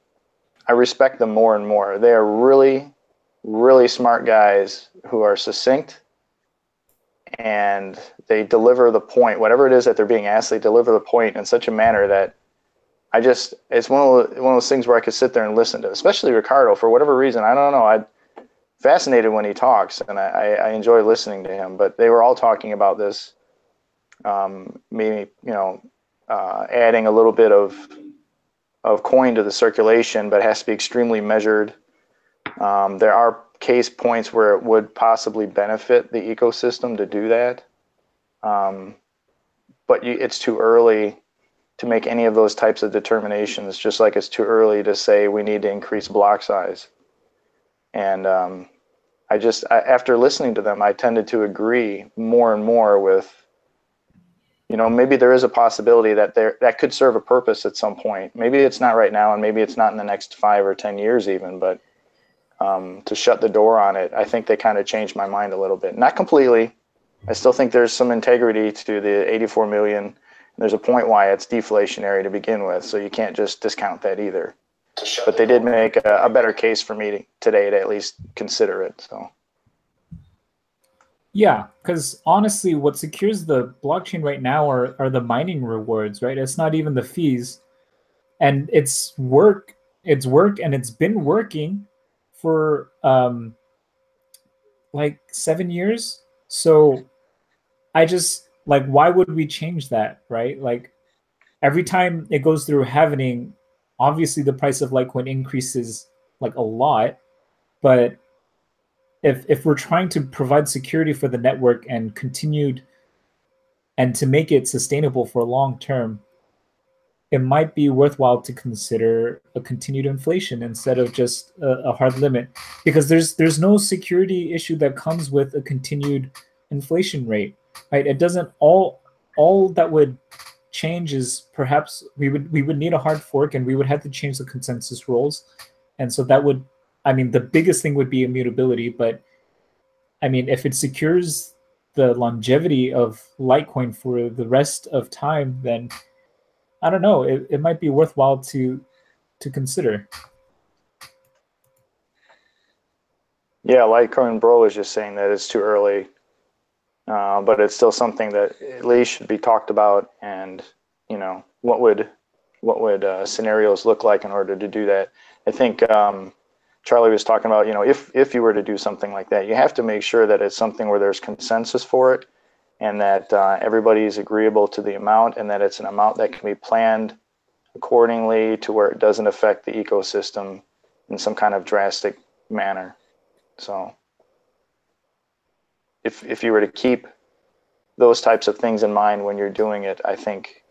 I respect them more and more. They are really, really smart guys who are succinct, and they deliver the point. Whatever it is that they're being asked, they deliver the point in such a manner that it's one of those things where I could sit there and listen to, especially Ricardo, for whatever reason. I don't know. I'm fascinated when he talks, and I enjoy listening to him. But they were all talking about this, maybe adding a little bit of coin to the circulation, but it has to be extremely measured. There are case points where it would possibly benefit the ecosystem to do that, but it's too early to make any of those types of determinations, just like it's too early to say we need to increase block size. And after listening to them, I tended to agree more and more with, maybe there is a possibility that could serve a purpose at some point. Maybe it's not right now, and maybe it's not in the next 5 or 10 years even, but to shut the door on it, I think they kind of changed my mind a little bit. Not completely. I still think there's some integrity to the 84 million. There's a point why it's deflationary to begin with, so you can't just discount that either. But they did make a better case for me today to at least consider it. So. Yeah, because honestly, what secures the blockchain right now are the mining rewards, right? It's not even the fees, and it's work, and it's been working for like 7 years. So I just why would we change that, right? Like every time it goes through halvening, obviously the price of Litecoin increases like a lot, but if we're trying to provide security for the network and to make it sustainable for long term, it might be worthwhile to consider a continued inflation instead of just a hard limit, because there's no security issue that comes with a continued inflation rate, right? It doesn't all that would change is perhaps we would need a hard fork, and we would have to change the consensus rules, and so that would, the biggest thing would be immutability. But if it secures the longevity of Litecoin for the rest of time, then I don't know, it might be worthwhile to consider. Yeah, Litecoin Bro is just saying that it's too early, but it's still something that at least should be talked about. And what would scenarios look like in order to do that? I think Charlie was talking about, if you were to do something like that, you have to make sure that it's something where there's consensus for it, and that everybody is agreeable to the amount, and that it's an amount that can be planned accordingly to where it doesn't affect the ecosystem in some kind of drastic manner. So if you were to keep those types of things in mind when you're doing it, I think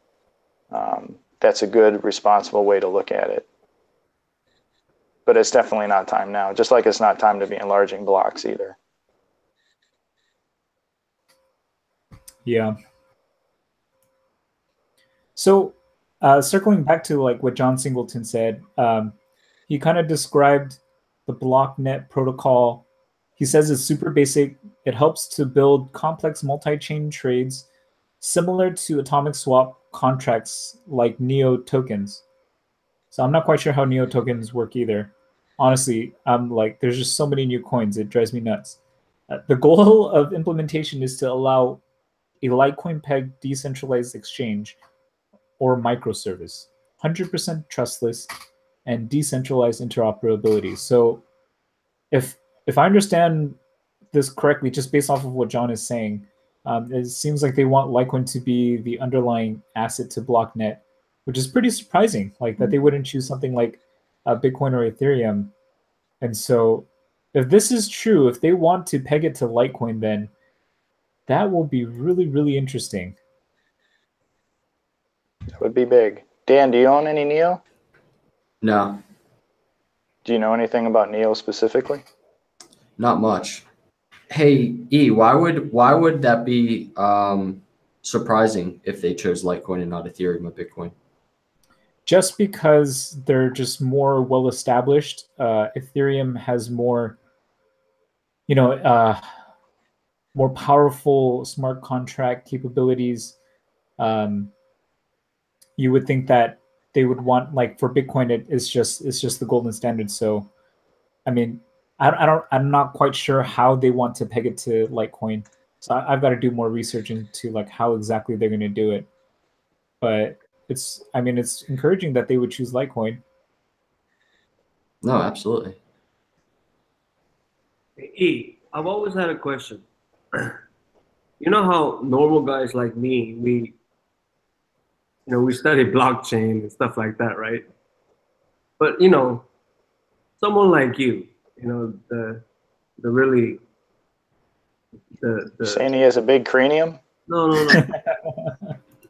that's a good, responsible way to look at it. But it's definitely not time now, just like it's not time to be enlarging blocks either. Yeah. So circling back to like what John Singleton said, he kind of described the BlockNet protocol. He says it's super basic. It helps to build complex multi-chain trades similar to atomic swap contracts like NEO tokens. So I'm not quite sure how NEO tokens work either. Honestly, I'm like, there's just so many new coins. It drives me nuts. The goal of implementation is to allow a Litecoin pegged decentralized exchange or microservice, 100% trustless and decentralized interoperability. So if I understand this correctly, just based off of what John is saying, it seems like they want Litecoin to be the underlying asset to BlockNet, which is pretty surprising, like that they wouldn't choose something like Bitcoin or Ethereum. And so if this is true, if they want to peg it to Litecoin, then that will be really, really interesting. That would be big. Dan, do you own any NEO? No. Do you know anything about NEO specifically? Not much. Hey, E, why would that be surprising if they chose Litecoin and not Ethereum or Bitcoin? Just because they're just more well established. Ethereum has more, more powerful smart contract capabilities. You would think that they would want, like, for Bitcoin, it's just the golden standard. So, I mean, I'm not quite sure how they want to peg it to Litecoin. So I've got to do more research into like how exactly they're going to do it. But it's encouraging that they would choose Litecoin. No, absolutely. E, I've always had a question. You know how normal guys like me, we study blockchain and stuff like that, right? But someone like you, the really the saying he has a big cranium? No.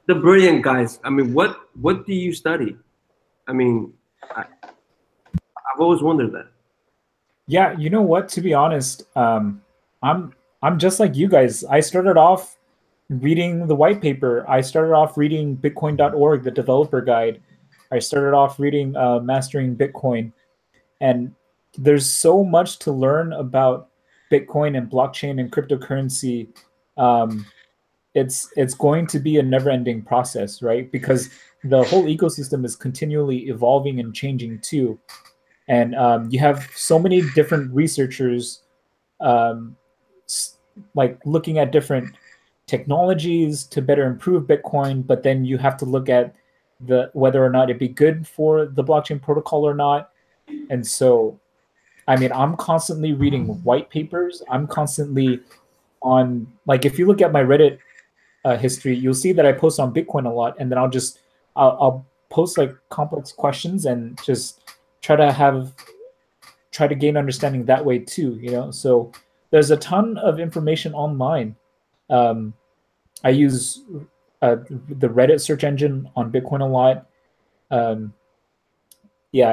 The brilliant guys. I mean, what do you study? I mean, I've always wondered that. Yeah, you know what? To be honest, I'm just like you guys. I started off reading the white paper. I started off reading Bitcoin.org, the developer guide. I started off reading Mastering Bitcoin, and there's so much to learn about Bitcoin and blockchain and cryptocurrency. It's going to be a never-ending process, right? Because the whole ecosystem is continually evolving and changing too. And you have so many different researchers like looking at different technologies to better improve Bitcoin, but then you have to look at whether or not it'd be good for the blockchain protocol or not. And so, I mean, I'm constantly reading white papers. I'm constantly on, like, if you look at my Reddit history, you'll see that I post on Bitcoin a lot, and then I'll post like complex questions and just try to gain understanding that way too. So there's a ton of information online. I use the Reddit search engine on Bitcoin a lot.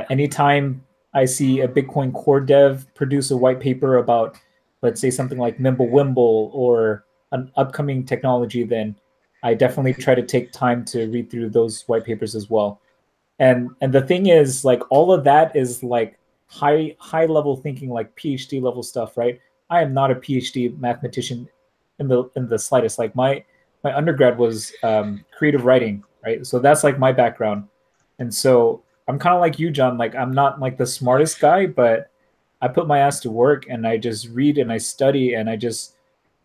Anytime I see a Bitcoin core dev produce a white paper about, let's say, something like Mimblewimble or an upcoming technology, then I definitely try to take time to read through those white papers as well. And the thing is, like, all of that is like high level thinking, like PhD level stuff, right? I am not a PhD mathematician in the slightest. Like my undergrad was creative writing, right? So that's like my background. And so I'm kind of like you, John. Like, I'm not like the smartest guy, but I put my ass to work and I just read and I study and I just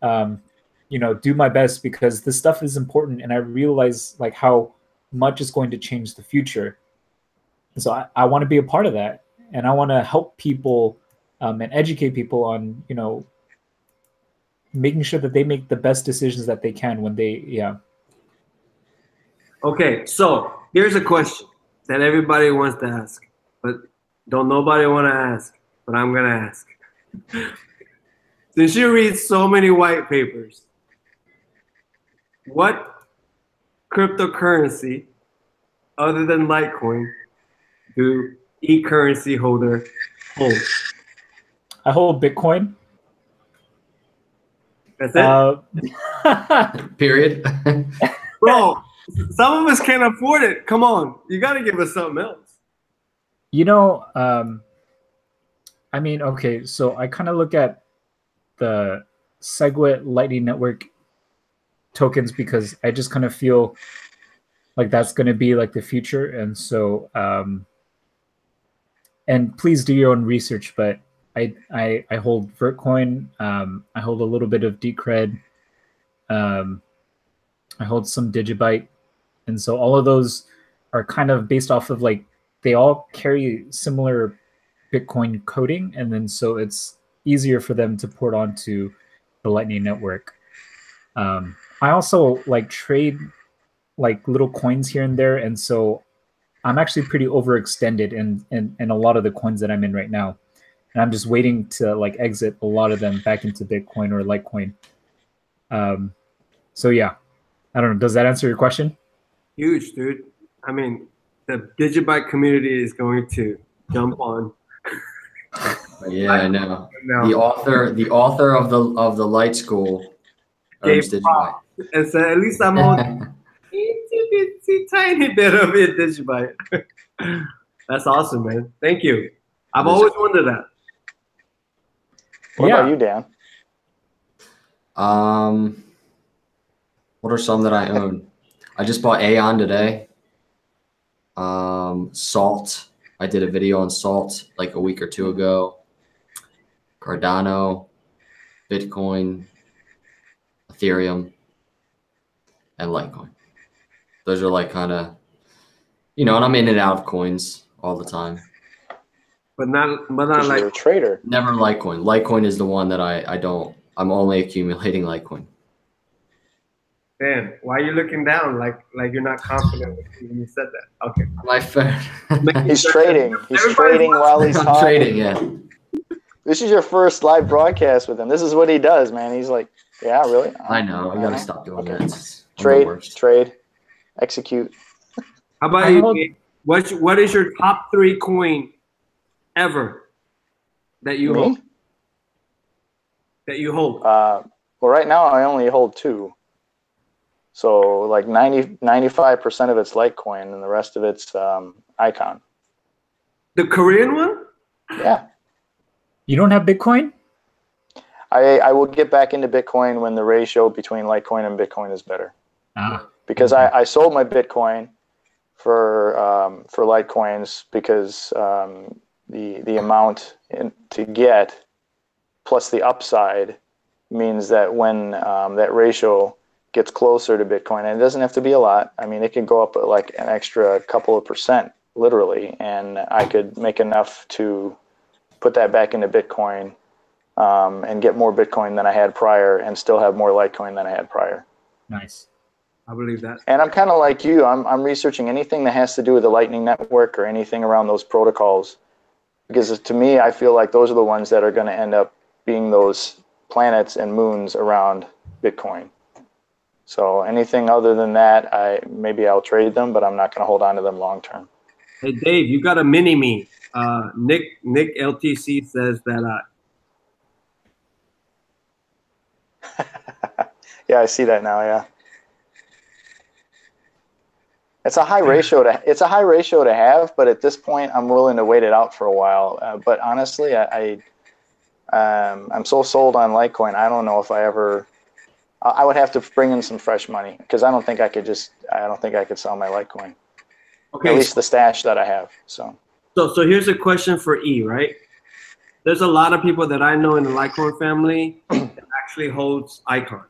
do my best, because this stuff is important, and I realize like how much is going to change the future. And so I want to be a part of that, and I want to help people and educate people on making sure that they make the best decisions that they can when they Okay, so here's a question that everybody wants to ask, but don't nobody want to ask, but I'm gonna ask. Since you read so many white papers, what cryptocurrency other than Litecoin do e-currency holder hold? I hold Bitcoin. That's it? Period. Bro, some of us can't afford it. Come on. You got to give us something else. You know, I mean, okay, so I kind of look at the SegWit Lightning Network tokens because I just kind of feel like that's going to be like the future. And so, and please do your own research, but I hold Vertcoin. I hold a little bit of Decred. I hold some Digibyte. And so all of those are kind of based off of like, they all carry similar Bitcoin coding. And then so it's easier for them to port onto the Lightning Network. I also like trade like little coins here and there. And so I'm actually pretty overextended in a lot of the coins that I'm in right now. And I'm just waiting to like exit a lot of them back into Bitcoin or Litecoin. So yeah, I don't know. Does that answer your question? Huge, dude. I mean, the Digibyte community is going to jump on. Yeah, I know. The author of the Light School owns Digibyte. And so at least I'm on a tiny bit of it, Digibyte. That's awesome, man. Thank you. I've always wondered that. What about you, Dan? What are some that I own? I just bought Aeon today. Salt. I did a video on Salt like a week or two ago. Cardano, Bitcoin, Ethereum, and Litecoin. Those are like kind of, and I'm in and out of coins all the time. But not like you're a trader. Never Litecoin. Litecoin is the one that I don't. I'm only accumulating Litecoin. Dan, why are you looking down like you're not confident when you said that? Okay. My friend. He's trading. He's trading while he's talking. I'm trading, yeah. This is your first live broadcast with him. This is what he does, man. He's like, yeah, really? I know. I gotta stop doing that. Trade, execute. How about you? What is your top 3 coin ever that you hold? That you hold? Well, right now I only hold 2. So like 95% of it's Litecoin and the rest of it's Icon. The Korean one? Yeah. You don't have Bitcoin? I will get back into Bitcoin when the ratio between Litecoin and Bitcoin is better. Because I sold my Bitcoin for Litecoins because the amount to get plus the upside means that when that ratio gets closer to Bitcoin, and it doesn't have to be a lot. I mean, it could go up like an extra couple of percent, literally, and I could make enough to put that back into Bitcoin and get more Bitcoin than I had prior and still have more Litecoin than I had prior. Nice. I believe that. And I'm kind of like you. I'm researching anything that has to do with the Lightning Network or anything around those protocols, because to me, I feel like those are the ones that are going to end up being those planets and moons around Bitcoin. So anything other than that, maybe I'll trade them, but I'm not going to hold on to them long term. Hey Dave, you got a mini me. Nick LTC says that. Yeah, I see that now. Yeah, it's a high ratio to have, but at this point, I'm willing to wait it out for a while. But honestly, I'm so sold on Litecoin. I don't know if I would have to bring in some fresh money because I don't think I could sell my Litecoin. Okay. At least the stash that I have. So here's a question for E, right? There's a lot of people that I know in the Litecoin family that actually holds Icon.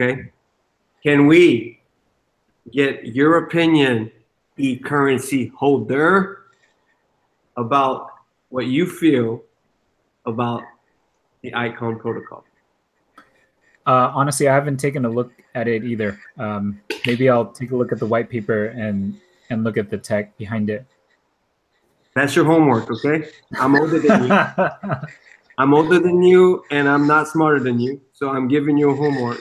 Okay. Can we get your opinion, e-currency holder, about what you feel about the Icon protocol? Honestly, I haven't taken a look at it either. Maybe I'll take a look at the white paper and look at the tech behind it. That's your homework, okay? I'm older than you. I'm older than you, and I'm not smarter than you. So I'm giving you homework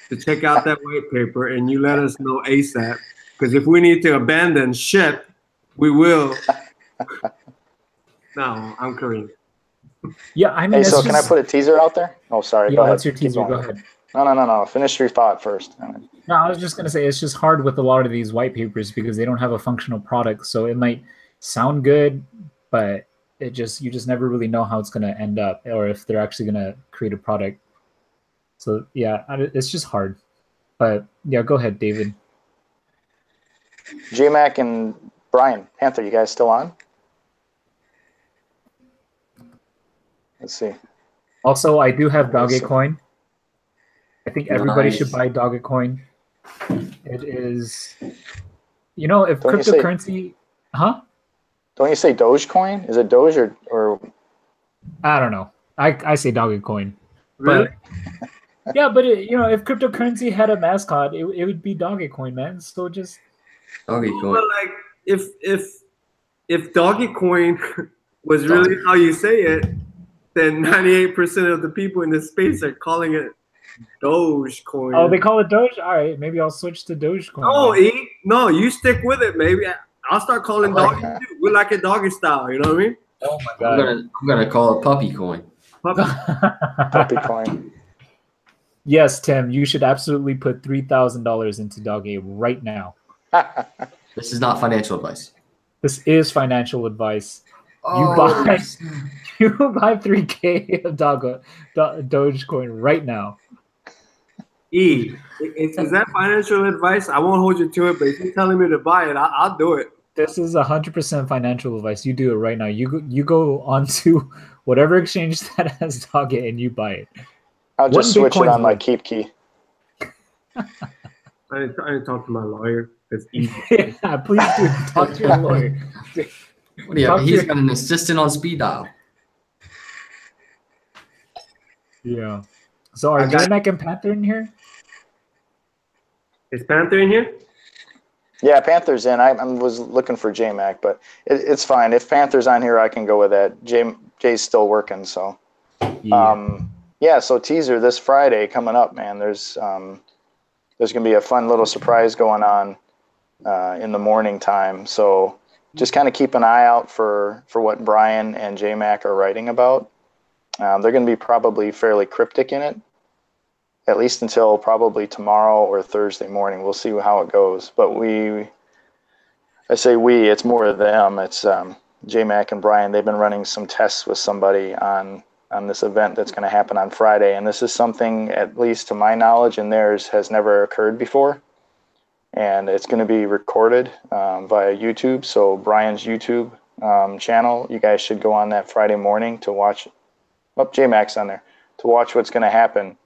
to check out that white paper, and you let us know ASAP Because if we need to abandon ship, we will. No, I'm Korean. Yeah, I mean, hey, so can I put a teaser out there? Oh, sorry. Yeah, go ahead. what's your teaser? Go ahead. No. Finish your thought first. No, I was just gonna say it's just hard with a lot of these white papers because they don't have a functional product. So it might sound good, but you just never really know how it's gonna end up or if they're actually gonna create a product. So yeah, it's just hard. But yeah, go ahead, David. J-Mac and Brian Panther, you guys still on? Let's see. Also, I do have Dogecoin. I think everybody Nice. should buy Dogecoin. It is, if cryptocurrency, Don't you say Dogecoin? Is it Doge or? I don't know. I say Dogecoin. Really? But yeah, but if cryptocurrency had a mascot, it would be Dogecoin, man. So just Dogecoin. But like, if Dogecoin was really how you say it, then 98% of the people in this space are calling it Dogecoin. Oh, they call it Doge? All right, maybe I'll switch to Dogecoin. Oh, no, you stick with it, maybe. I'll start calling doggy too. We like it doggy style, you know what I mean? Oh my god. I'm gonna call it puppy coin. Puppy coin. Yes, Tim, you should absolutely put $3,000 into Doge right now. This is not financial advice. This is financial advice. Oh. You buy 3K of Dogecoin right now. Is that financial advice? I won't hold you to it, but if you're telling me to buy it, I'll do it. This is 100% financial advice. You do it right now. You go onto whatever exchange that has Doge and you buy it. I'll just switch it on my Keep Key. I need to talk to my lawyer. It's easy. Yeah, please do talk to your lawyer. What do you have? He's got an assistant on speed dial. Yeah. So are J-Mac and Panther in here? Is Panther in here? Yeah, Panther's in. I was looking for J-Mac, but it's fine. If Panther's on here, I can go with that. Jay's still working, so. Yeah. So teaser this Friday coming up, man. There's gonna be a fun little surprise going on in the morning time. So just kind of keep an eye out for what Brian and J-Mac are writing about. They're going to be probably fairly cryptic in it, at least until probably tomorrow or Thursday morning. We'll see how it goes. But it's more of them. It's J-Mac and Brian. They've been running some tests with somebody on this event that's going to happen on Friday. And this is something, at least to my knowledge and theirs, has never occurred before. And it's going to be recorded via YouTube. So Brian's YouTube channel, you guys should go on that Friday morning to watch. Oh, J-Mac's on there to watch what's going to happen.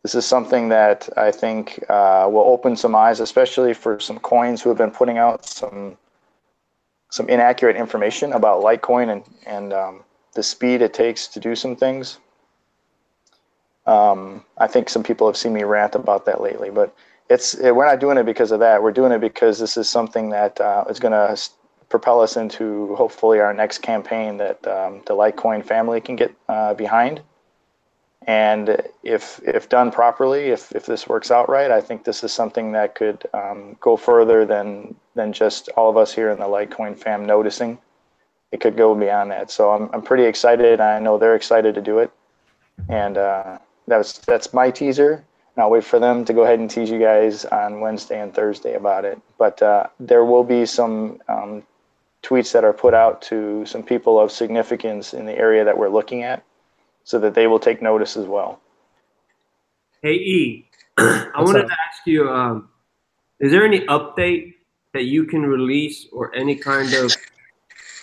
This is something that I think will open some eyes, especially for some coins who have been putting out some inaccurate information about Litecoin and the speed it takes to do some things. I think some people have seen me rant about that lately, but we're not doing it because of that. We're doing it because this is something that is going to propel us into hopefully our next campaign that the Litecoin family can get behind. And if done properly, if this works out right, I think this is something that could go further than just all of us here in the Litecoin fam noticing. It could go beyond that. So I'm pretty excited. I know they're excited to do it. And that's my teaser. And I'll wait for them to go ahead and tease you guys on Wednesday and Thursday about it. But there will be some tweets that are put out to some people of significance in the area that we're looking at, so that they will take notice as well. Hey, E, I wanted to ask you, is there any update that you can release or any kind of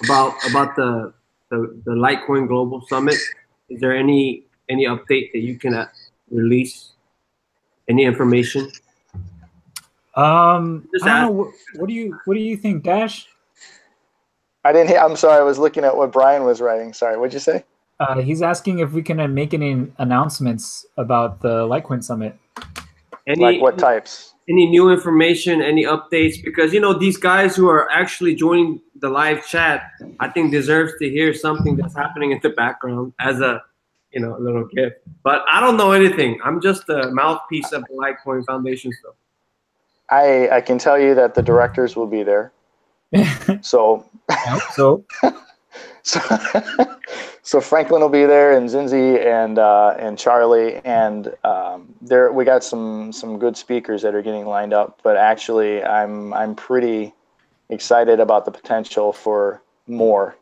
about the Litecoin Global Summit? Is there any update that you can release? Any information? I don't know. What do you think, Dash? I'm sorry. I was looking at what Brian was writing. Sorry. What'd you say? He's asking if we can make any announcements about the Litecoin Summit. Like what types? Any new information, any updates? Because, these guys who are actually joining the live chat, I think deserves to hear something that's happening in the background as a little gift. But I don't know anything. I'm just a mouthpiece of the Litecoin Foundation stuff. I can tell you that the directors will be there. So, so, so Franklin will be there, and Zinzi and Charlie, and there we got some good speakers that are getting lined up. But actually, I'm pretty excited about the potential for more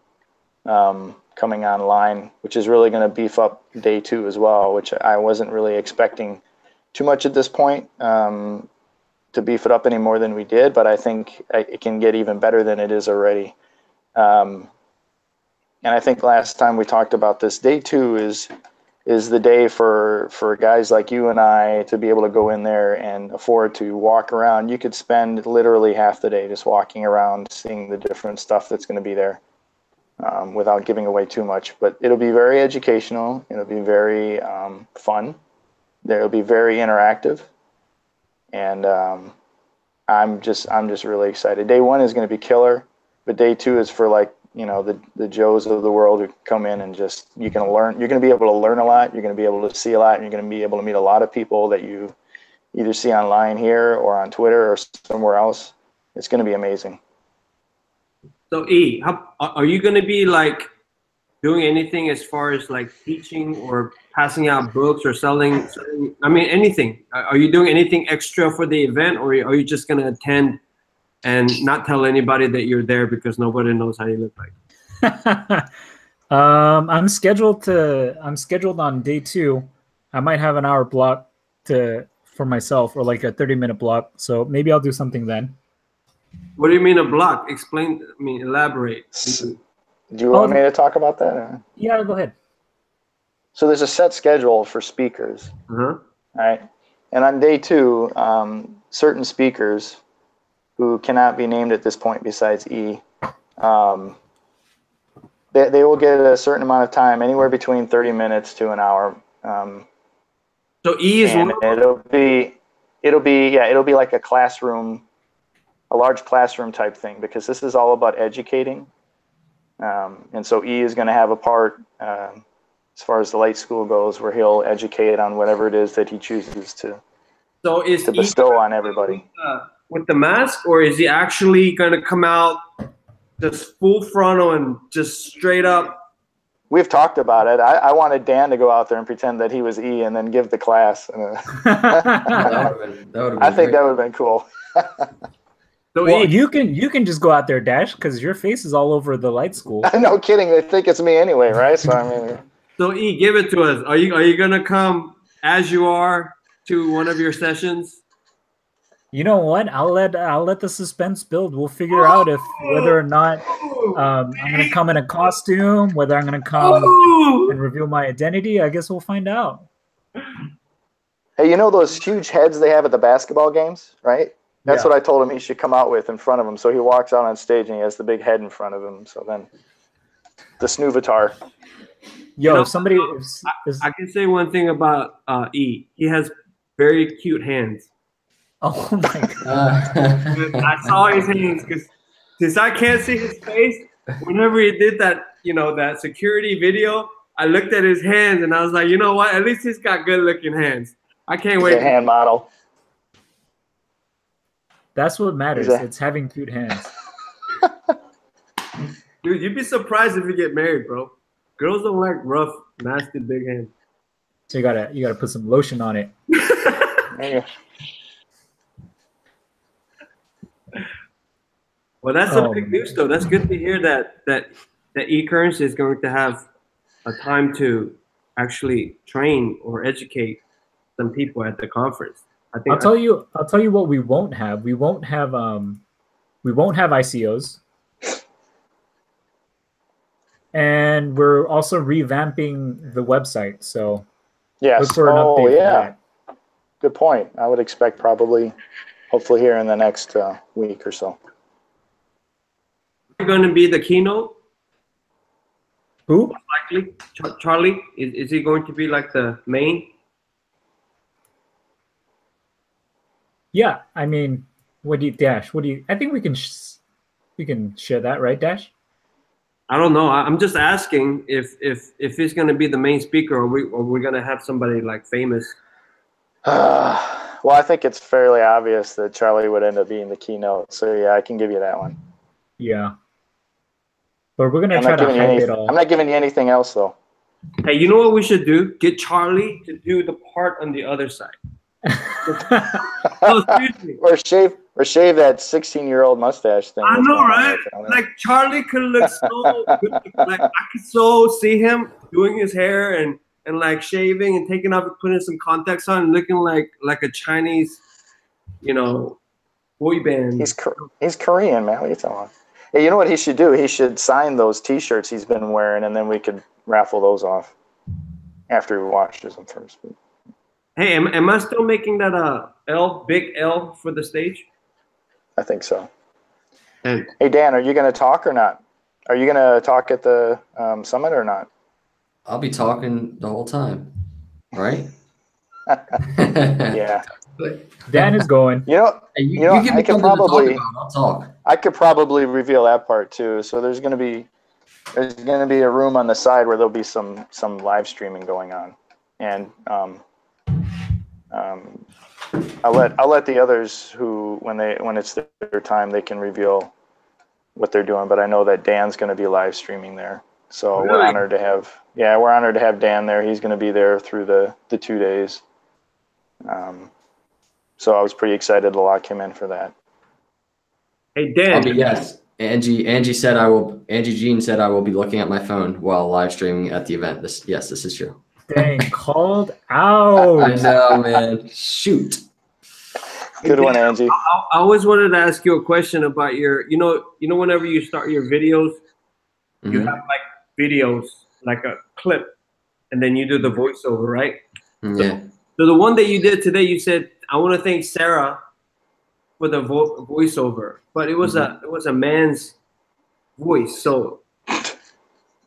coming online, which is really going to beef up day 2 as well, which I wasn't really expecting too much at this point. To beef it up any more than we did, but I think it can get even better than it is already. And I think last time we talked about this, day 2 is the day for guys like you and I to be able to go in there and afford to walk around. You could spend literally half the day just walking around, seeing the different stuff that's going to be there, without giving away too much. But it'll be very educational. It'll be very fun. It'll be very interactive. And I'm just really excited. Day 1 is going to be killer, but day 2 is for, like, you know, the Joes of the world who come in and just you're going to be able to learn a lot. You're going to be able to see a lot, and you're going to be able to meet a lot of people that you either see online here or on Twitter or somewhere else. It's going to be amazing. So E, are you going to be like doing anything as far as like teaching or passing out books or selling? I mean, anything. Are you doing anything extra for the event, or are you just going to attend and not tell anybody that you're there because nobody knows how you look like? I'm scheduled on day 2. I might have an hour block for myself, or like a 30-minute block. So maybe I'll do something then. What do you mean a block? Explain. I mean, elaborate. Do you want me to talk about that? Or? Yeah, go ahead. So there's a set schedule for speakers, right? And on day 2, certain speakers who cannot be named at this point besides E, they will get a certain amount of time, anywhere between 30 minutes to an hour. So E is one. It'll be like a large classroom type thing, because this is all about educating. And so E is going to have a part, as far as the Light School goes, where he'll educate on whatever it is that he chooses to bestow on everybody. With the mask, or is he actually going to come out just full frontal and just straight up? We've talked about it. I wanted Dan to go out there and pretend that he was E and then give the class. I think that would have been cool. So well, you can just go out there, Dash, because your face is all over the Light School. No kidding. They think it's me anyway, right? So I mean. So E, give it to us. Are you gonna come as you are to one of your sessions? You know what? I'll let the suspense build. We'll figure out whether or not I'm gonna come in a costume, whether I'm gonna come and reveal my identity. I guess we'll find out. Hey, you know those huge heads they have at the basketball games, right? That's what I told him he should come out with in front of him. So he walks out on stage and he has the big head in front of him. So then the Snoovatar. Yo, if somebody... I can say one thing about E. He has very cute hands. Oh, my God. I saw his hands because since I can't see his face, whenever he did that, that security video, I looked at his hands and I was like, you know what? At least he's got good-looking hands. I can't wait. He's a hand model. That's what matters. It's having cute hands. Dude, you'd be surprised if you get married, bro. Girls don't like rough, nasty, big hands. So you gotta put some lotion on it. Well, that's a big news, though. That's good to hear that e-currency is going to have a time to actually train or educate some people at the conference. I'll tell you what we won't have. We won't have ICOs. And we're also revamping the website. So yes. Look for an update for that. Good point. I would expect hopefully here in the next week or so. Are you going to be the keynote? Who? Most likely. Charlie? Is he going to be like the main? Yeah, I mean, Dash? I think we can share that, right, Dash? I don't know. I'm just asking if he's going to be the main speaker, or we're going to have somebody like famous. Well, I think it's fairly obvious that Charlie would end up being the keynote. So yeah, I can give you that one. Yeah. But we're gonna try to hide it all. I'm not giving you anything else though. Hey, you know what we should do? Get Charlie to do the part on the other side. No, seriously. Or shave that 16-year-old mustache thing. I know, right? Like Charlie could look so good. Like I could so see him doing his hair and like shaving and taking off and putting some contacts on and looking like a Chinese, boy band. He's Korean, man. What are you talking about? Hey, you know what he should do? He should sign those T-shirts he's been wearing, and then we could raffle those off after he washes them first. Hey, am I still making that big L for the stage? I think so. Hey, Dan, are you going to talk or not? Are you going to talk at the summit or not? I'll be talking the whole time, right? Yeah. Dan is going. I could probably reveal that part too. So there's going to be a room on the side where there'll be some live streaming going on, and I'll let the others who when it's their time they can reveal what they're doing. But I know that Dan's going to be live streaming there, so really? we're honored to have Dan there. He's going to be there through the 2 days. So I was pretty excited to lock him in for that. Hey Dan. Yes, Angie Jean said I will be looking at my phone while live streaming at the event. This is true. Dang, called out. I know, man. Shoot. Good one, Angie. I always wanted to ask you a question about your, whenever you start your videos, you have like videos, like a clip, and then you do the voiceover, right? Yeah. So the one that you did today, you said, I want to thank Sarah for the voiceover, but it was a man's voice. So.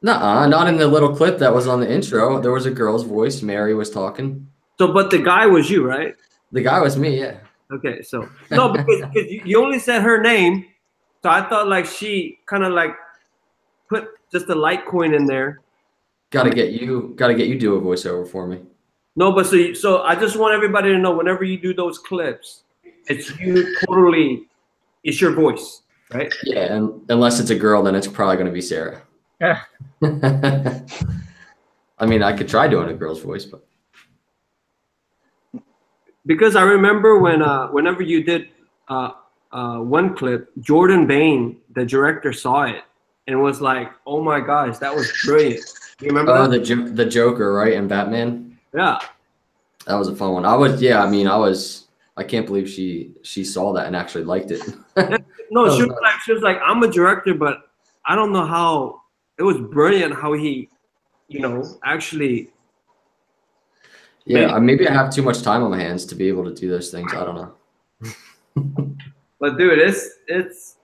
Nuh-uh, not in the little clip that was on the intro. There was a girl's voice. Mary was talking. So, but the guy was you, right? The guy was me, yeah. Okay, so no, because you only said her name, so I thought like she kind of like put just a Litecoin in there. Gotta get you do a voiceover for me. No, but so I just want everybody to know whenever you do those clips, it's you totally. It's your voice, right? Yeah, and unless it's a girl, then it's probably gonna be Sarah. Yeah. I mean, I could try doing a girl's voice, but because I remember whenever you did one clip, Jordan Bain, the director, saw it and was like, "Oh my gosh, that was brilliant." You remember? Oh, the Joker, right? And Batman. Yeah, that was a fun one. I can't believe she saw that and actually liked it. No, she was like, I'm a director, but I don't know how. It was brilliant how he, actually. Yeah, maybe I have too much time on my hands to be able to do those things. I don't know. But dude, it's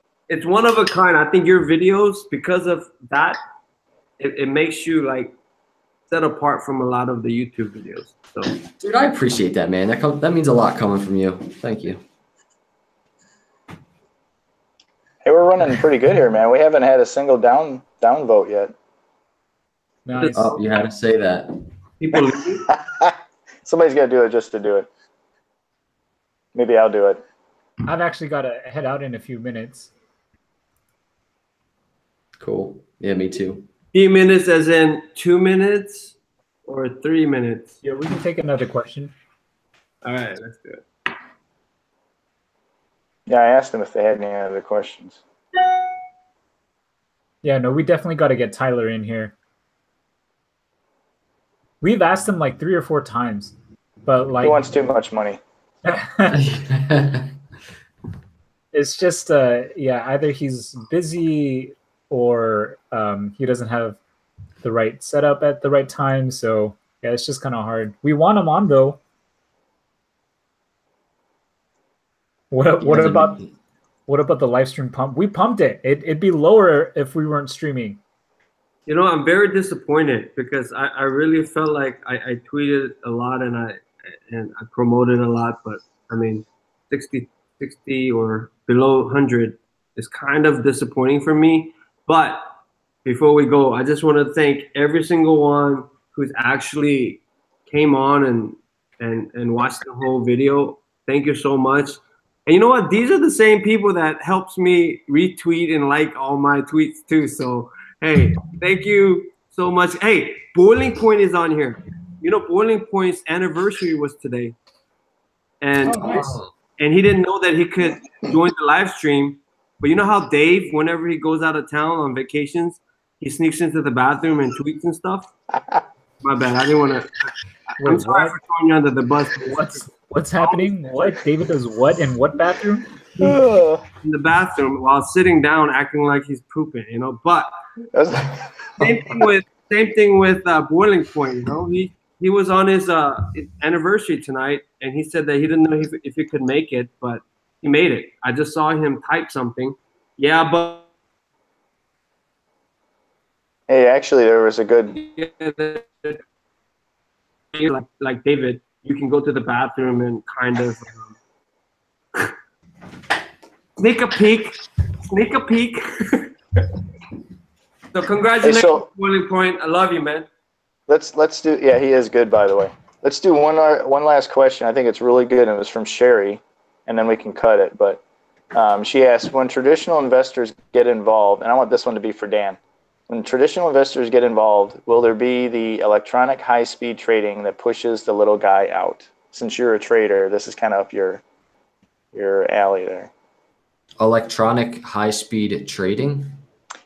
one of a kind. I think your videos, because of that, it makes you like set apart from a lot of the YouTube videos. So, dude, I appreciate that, man. That means a lot coming from you. Thank you. Hey, we're running pretty good here, man. We haven't had a single down vote yet. Nice. Oh, you had to say that. People. Somebody's got to do it just to do it. Maybe I'll do it. I've actually got to head out in a few minutes. Cool. Yeah, me too. Few minutes as in 2 minutes or 3 minutes? Yeah, we can take another question. All right, let's do it. Yeah, I asked them if they had any other questions. Yeah, no, we definitely got to get Tyler in here. We've asked him like 3 or 4 times, but like he wants too much money. It's just either he's busy or he doesn't have the right setup at the right time. So yeah, it's just kind of hard. We want him on though. What about the live stream pump? We pumped it. It'd be lower if we weren't streaming. I'm very disappointed because I really felt like I tweeted a lot and I promoted a lot, but I mean 60 or below 100 is kind of disappointing for me. But before we go, I just want to thank every single one who's actually came on and watched the whole video. Thank you so much. And you know what? These are the same people that helps me retweet and like all my tweets too. So, hey, thank you so much. Hey, Boiling Point is on here. You know, Boiling Point's anniversary was today. And and he didn't know that he could join the live stream. But you know how Dave, whenever he goes out of town on vacations, he sneaks into the bathroom and tweets and stuff? My bad. I didn't want to. I'm sorry for throwing you under the bus. What's happening? What? David does what in what bathroom? In the bathroom while sitting down, acting like he's pooping, you know. But same thing with Boiling Point. You know, he was on his anniversary tonight, and he said that he didn't know if he could make it, but he made it. I just saw him type something. Yeah, but hey, actually, there was a good. Like David, you can go to the bathroom and kind of sneak a peek. So congratulations, Boiling Point. I love you, man. Let's do. Yeah, he is good, by the way. Let's do one last question. I think it's really good, and it was from Sherry, and then we can cut it. But she asked, when traditional investors get involved, and I want this one to be for Dan. When traditional investors get involved, will there be the electronic high-speed trading that pushes the little guy out? Since you're a trader, this is kind of up your alley there. Electronic high-speed trading?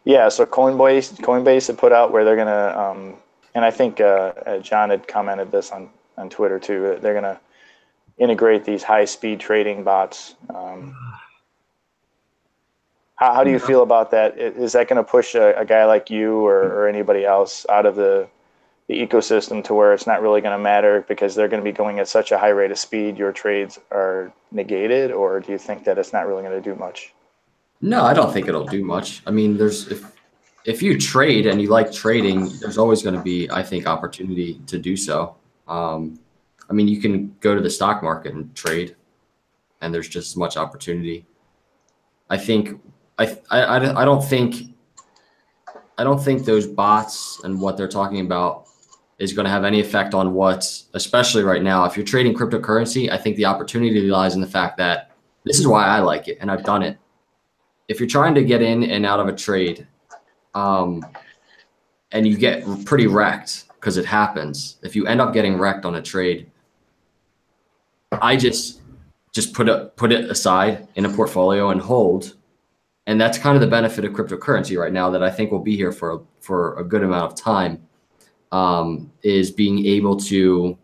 Yeah, so Coinbase had put out where they're going to, and I think John had commented this on Twitter too, they're going to integrate these high-speed trading bots. How do you feel about that? Is that going to push a guy like you or anybody else out of the ecosystem to where it's not really going to matter because they're going to be going at such a high rate of speed, your trades are negated, or do you think that it's not really going to do much? No, I don't think it'll do much. I mean, if you trade and you like trading, there's always going to be, I think, opportunity to do so. I mean, you can go to the stock market and trade, and there's just as much opportunity. I think I don't think those bots and what they're talking about is going to have any effect on especially right now. If you're trading cryptocurrency, I think the opportunity lies in the fact that this is why I like it and I've done it. If you're trying to get in and out of a trade, and you get pretty wrecked because it happens, if you end up getting wrecked on a trade, I just put it aside in a portfolio and hold. And that's kind of the benefit of cryptocurrency right now that I think will be here for a good amount of time, is being able to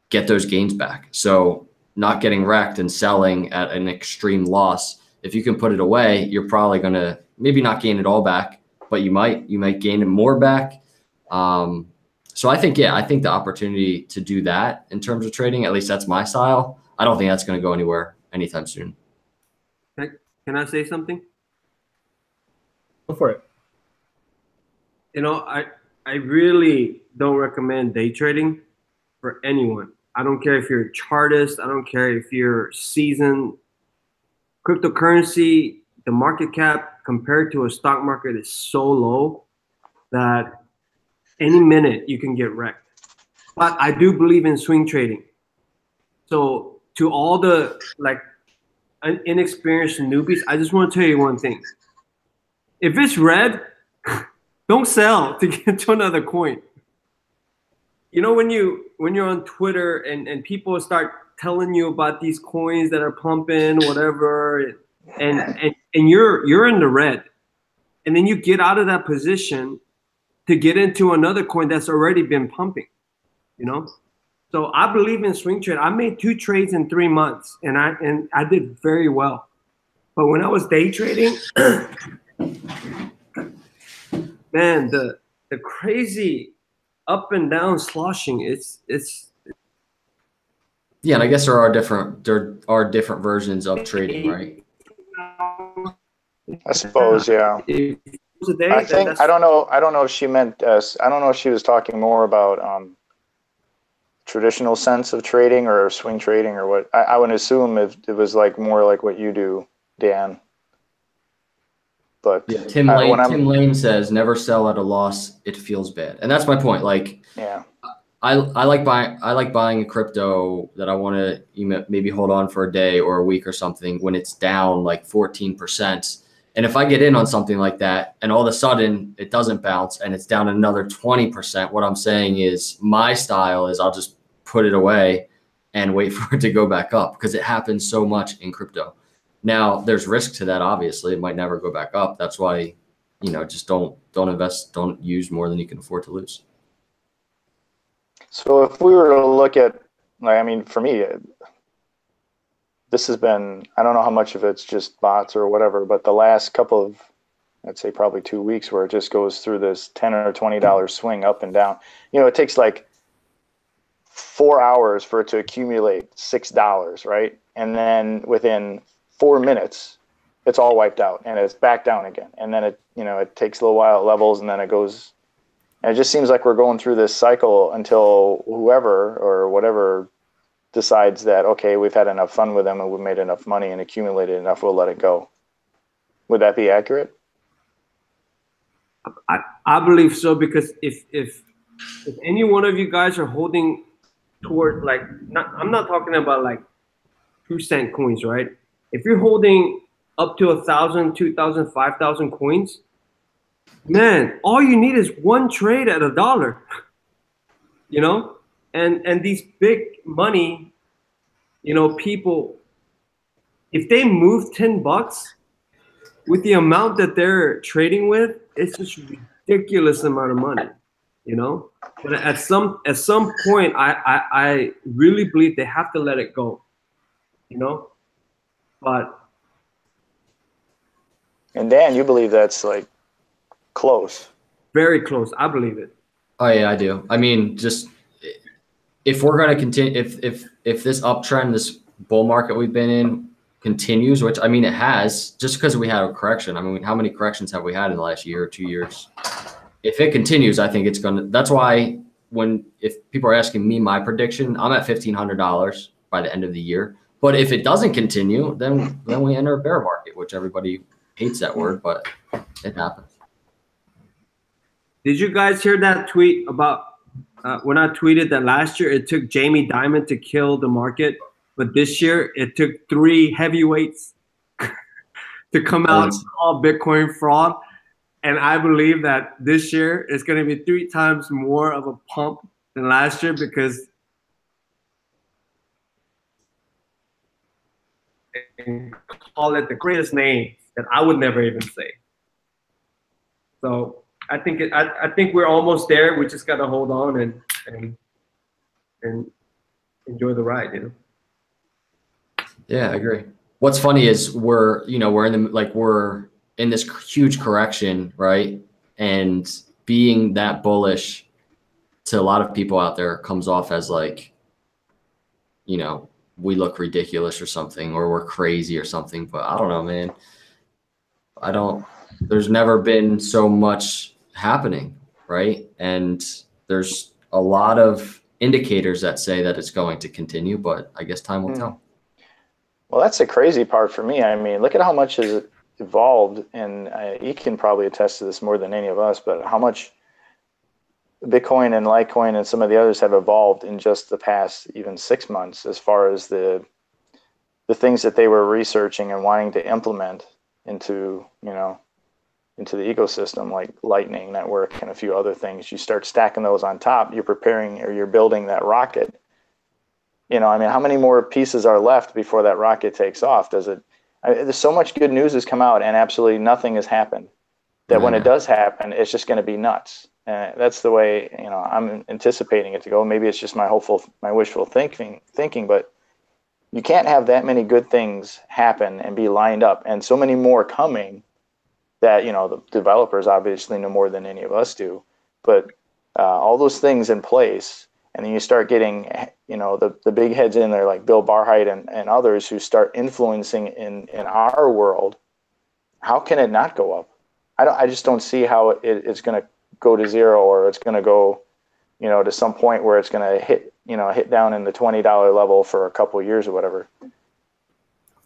get those gains back. So not getting wrecked and selling at an extreme loss. If you can put it away, you're probably going to maybe not gain it all back, but you might gain it more back. So I think the opportunity to do that in terms of trading, at least that's my style. I don't think that's going to go anywhere anytime soon. Can I say something? Go for it. You know, I really don't recommend day trading for anyone. I don't care if you're a chartist. I don't care if you're seasoned. Cryptocurrency, the market cap compared to a stock market is so low that any minute you can get wrecked. But I do believe in swing trading. So to all the inexperienced newbies, I just want to tell you one thing. If it's red, don't sell to get to another coin. You know, when you're on Twitter and people start telling you about these coins that are pumping, whatever, and you're in the red, and then you get out of that position to get into another coin that's already been pumping, you know? So I believe in swing trade. I made 2 trades in 3 months, and I did very well. But when I was day trading, man, the crazy up and down sloshing, it's yeah, and I guess there are different versions of trading, right? I suppose, yeah. I don't know if she meant I don't know if she was talking more about traditional sense of trading or swing trading or what. I would assume if it was like more like what you do, Dan. But yeah, Tim Lane says never sell at a loss. It feels bad, and that's my point. Like, yeah, I like buying a crypto that I want to maybe hold on for a day or a week or something when it's down like 14%. And if I get in on something like that and all of a sudden it doesn't bounce and it's down another 20%, what I'm saying is my style is I'll just put it away and wait for it to go back up, because it happens so much in crypto. Now there's risk to that. Obviously it might never go back up. That's why, just don't invest, don't use more than you can afford to lose. So if we were to look at, like, I mean, for me, this has been, I don't know how much of it's just bots or whatever, but the last couple of, I'd say probably 2 weeks, where it just goes through this $10 or $20 swing up and down. It takes like 4 hours for it to accumulate $6, right? And then within 4 minutes, it's all wiped out and it's back down again. And then it takes a little while at levels, and then it goes. And it just seems like we're going through this cycle until whoever or whatever decides that, okay, we've had enough fun with them and we've made enough money and accumulated enough, we'll let it go. Would that be accurate? I believe so, because if any one of you guys are holding toward, like, I'm not talking about like 2-cent coins, right? If you're holding up to 1,000, 2,000, 5,000 coins, man, all you need is one trade at $1, and these big money, people, if they move $10 with the amount that they're trading with, it's just ridiculous amount of money, But at some point, I really believe they have to let it go, But. And Dan, you believe that's like close? Very close. I believe it. Oh yeah, I do. I mean, just if we're going to continue, if this uptrend, this bull market we've been in continues, which I mean it has, just because we had a correction. I mean, how many corrections have we had in the last year or 2 years? If it continues, I think it's going to. That's why if people are asking me my prediction, I'm at $1,500 by the end of the year. But if it doesn't continue, then we enter a bear market, which everybody hates that word, but it happens. Did you guys hear that tweet about when I tweeted that last year it took Jamie Dimon to kill the market, but this year it took 3 heavyweights to come out and call Bitcoin fraud? And I believe that this year it's going to be 3 times more of a pump than last year, because and call it the greatest name that I would never even say. So I think we're almost there. We just got to hold on and enjoy the ride, Yeah, I agree. What's funny is we're in this huge correction, right? And being that bullish to a lot of people out there comes off as like, we look ridiculous or something, or we're crazy or something. But I don't know, man. There's never been so much happening, right? And there's a lot of indicators that say that it's going to continue, but I guess time will tell. Well, that's the crazy part for me. I mean, look at how much has evolved, and you can probably attest to this more than any of us, but how much Bitcoin and Litecoin and some of the others have evolved in just the past even 6 months, as far as the things that they were researching and wanting to implement into the ecosystem, like Lightning Network and a few other things. You start stacking those on top, you're preparing, or you're building that rocket. I mean, how many more pieces are left before that rocket takes off? There's so much good news has come out, and absolutely nothing has happened, that when it does happen, it's just going to be nuts. And that's the way, I'm anticipating it to go. Maybe it's just my wishful thinking, but you can't have that many good things happen and be lined up, and so many more coming, that the developers obviously know more than any of us do. But all those things in place, and then you start getting the big heads in there, like Bill Barhydt and others, who start influencing in our world. How can it not go up? I just don't see how it's going to go to zero, or it's going to go to some point where it's going to hit down in the $20 level for a couple of years or whatever.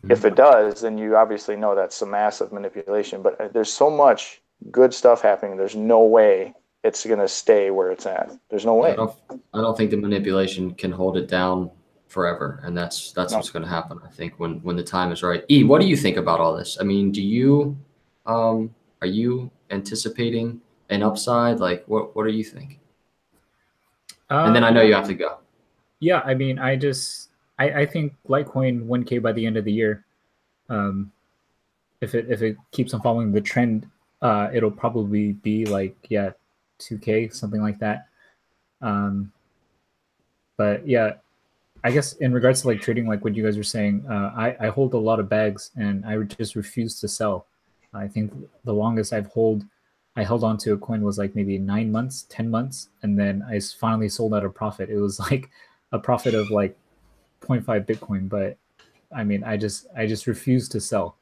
If it does, then you obviously know that's some massive manipulation. But there's so much good stuff happening. There's no way it's going to stay where it's at. There's no way. I don't think the manipulation can hold it down forever, and that's what's going to happen. I think when the time is right. E, what do you think about all this? I mean, do you are you anticipating an upside? Like, what do you think? And then I know you have to go. Yeah, I mean, I think Litecoin 1K by the end of the year. If it keeps on following the trend, it'll probably be like 2K, something like that. But yeah, I guess in regards to like trading, like what you guys were saying, I hold a lot of bags and I just refuse to sell. I think the longest I held on to a coin was like maybe 9 months, 10 months, and then I finally sold at a profit. It was like a profit of like 0.5 Bitcoin, but I mean, I just refuse to sell,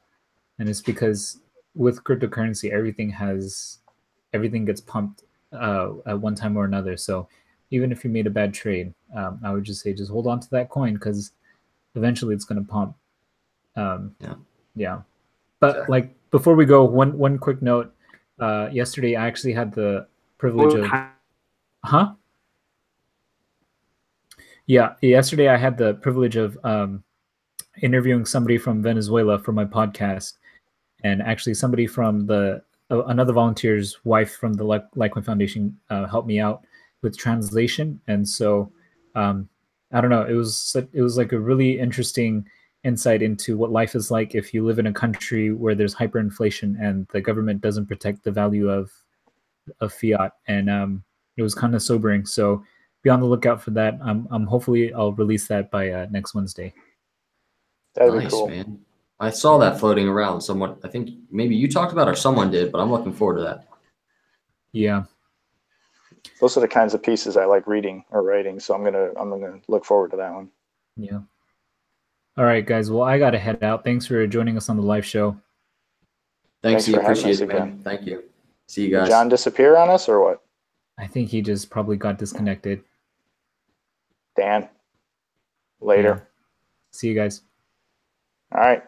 and it's because with cryptocurrency, everything gets pumped at one time or another. So even if you made a bad trade, I would just say just hold on to that coin because eventually it's going to pump. Yeah. But like before we go, one quick note. Yesterday, I actually had the privilege of, Yeah, yesterday I had the privilege of interviewing somebody from Venezuela for my podcast, and actually somebody from another volunteer's wife from the Litecoin Foundation helped me out with translation, and so I don't know, it was like a really interesting insight into what life is like if you live in a country where there's hyperinflation and the government doesn't protect the value of fiat, and it was kind of sobering. So be on the lookout for that. Hopefully I'll release that by next Wednesday. That'd be cool, man. I saw that floating around. Someone, I think maybe you talked about it or someone did, but I'm looking forward to that. Yeah. Those are the kinds of pieces I like reading or writing, so I'm gonna look forward to that one. Yeah. All right, guys. Well, I gotta head out. Thanks for joining us on the live show. Thanks for appreciate it, man. Thank you. See you guys. Did John disappear on us or what? I think he just probably got disconnected. Dan. Later. Yeah. See you guys. All right.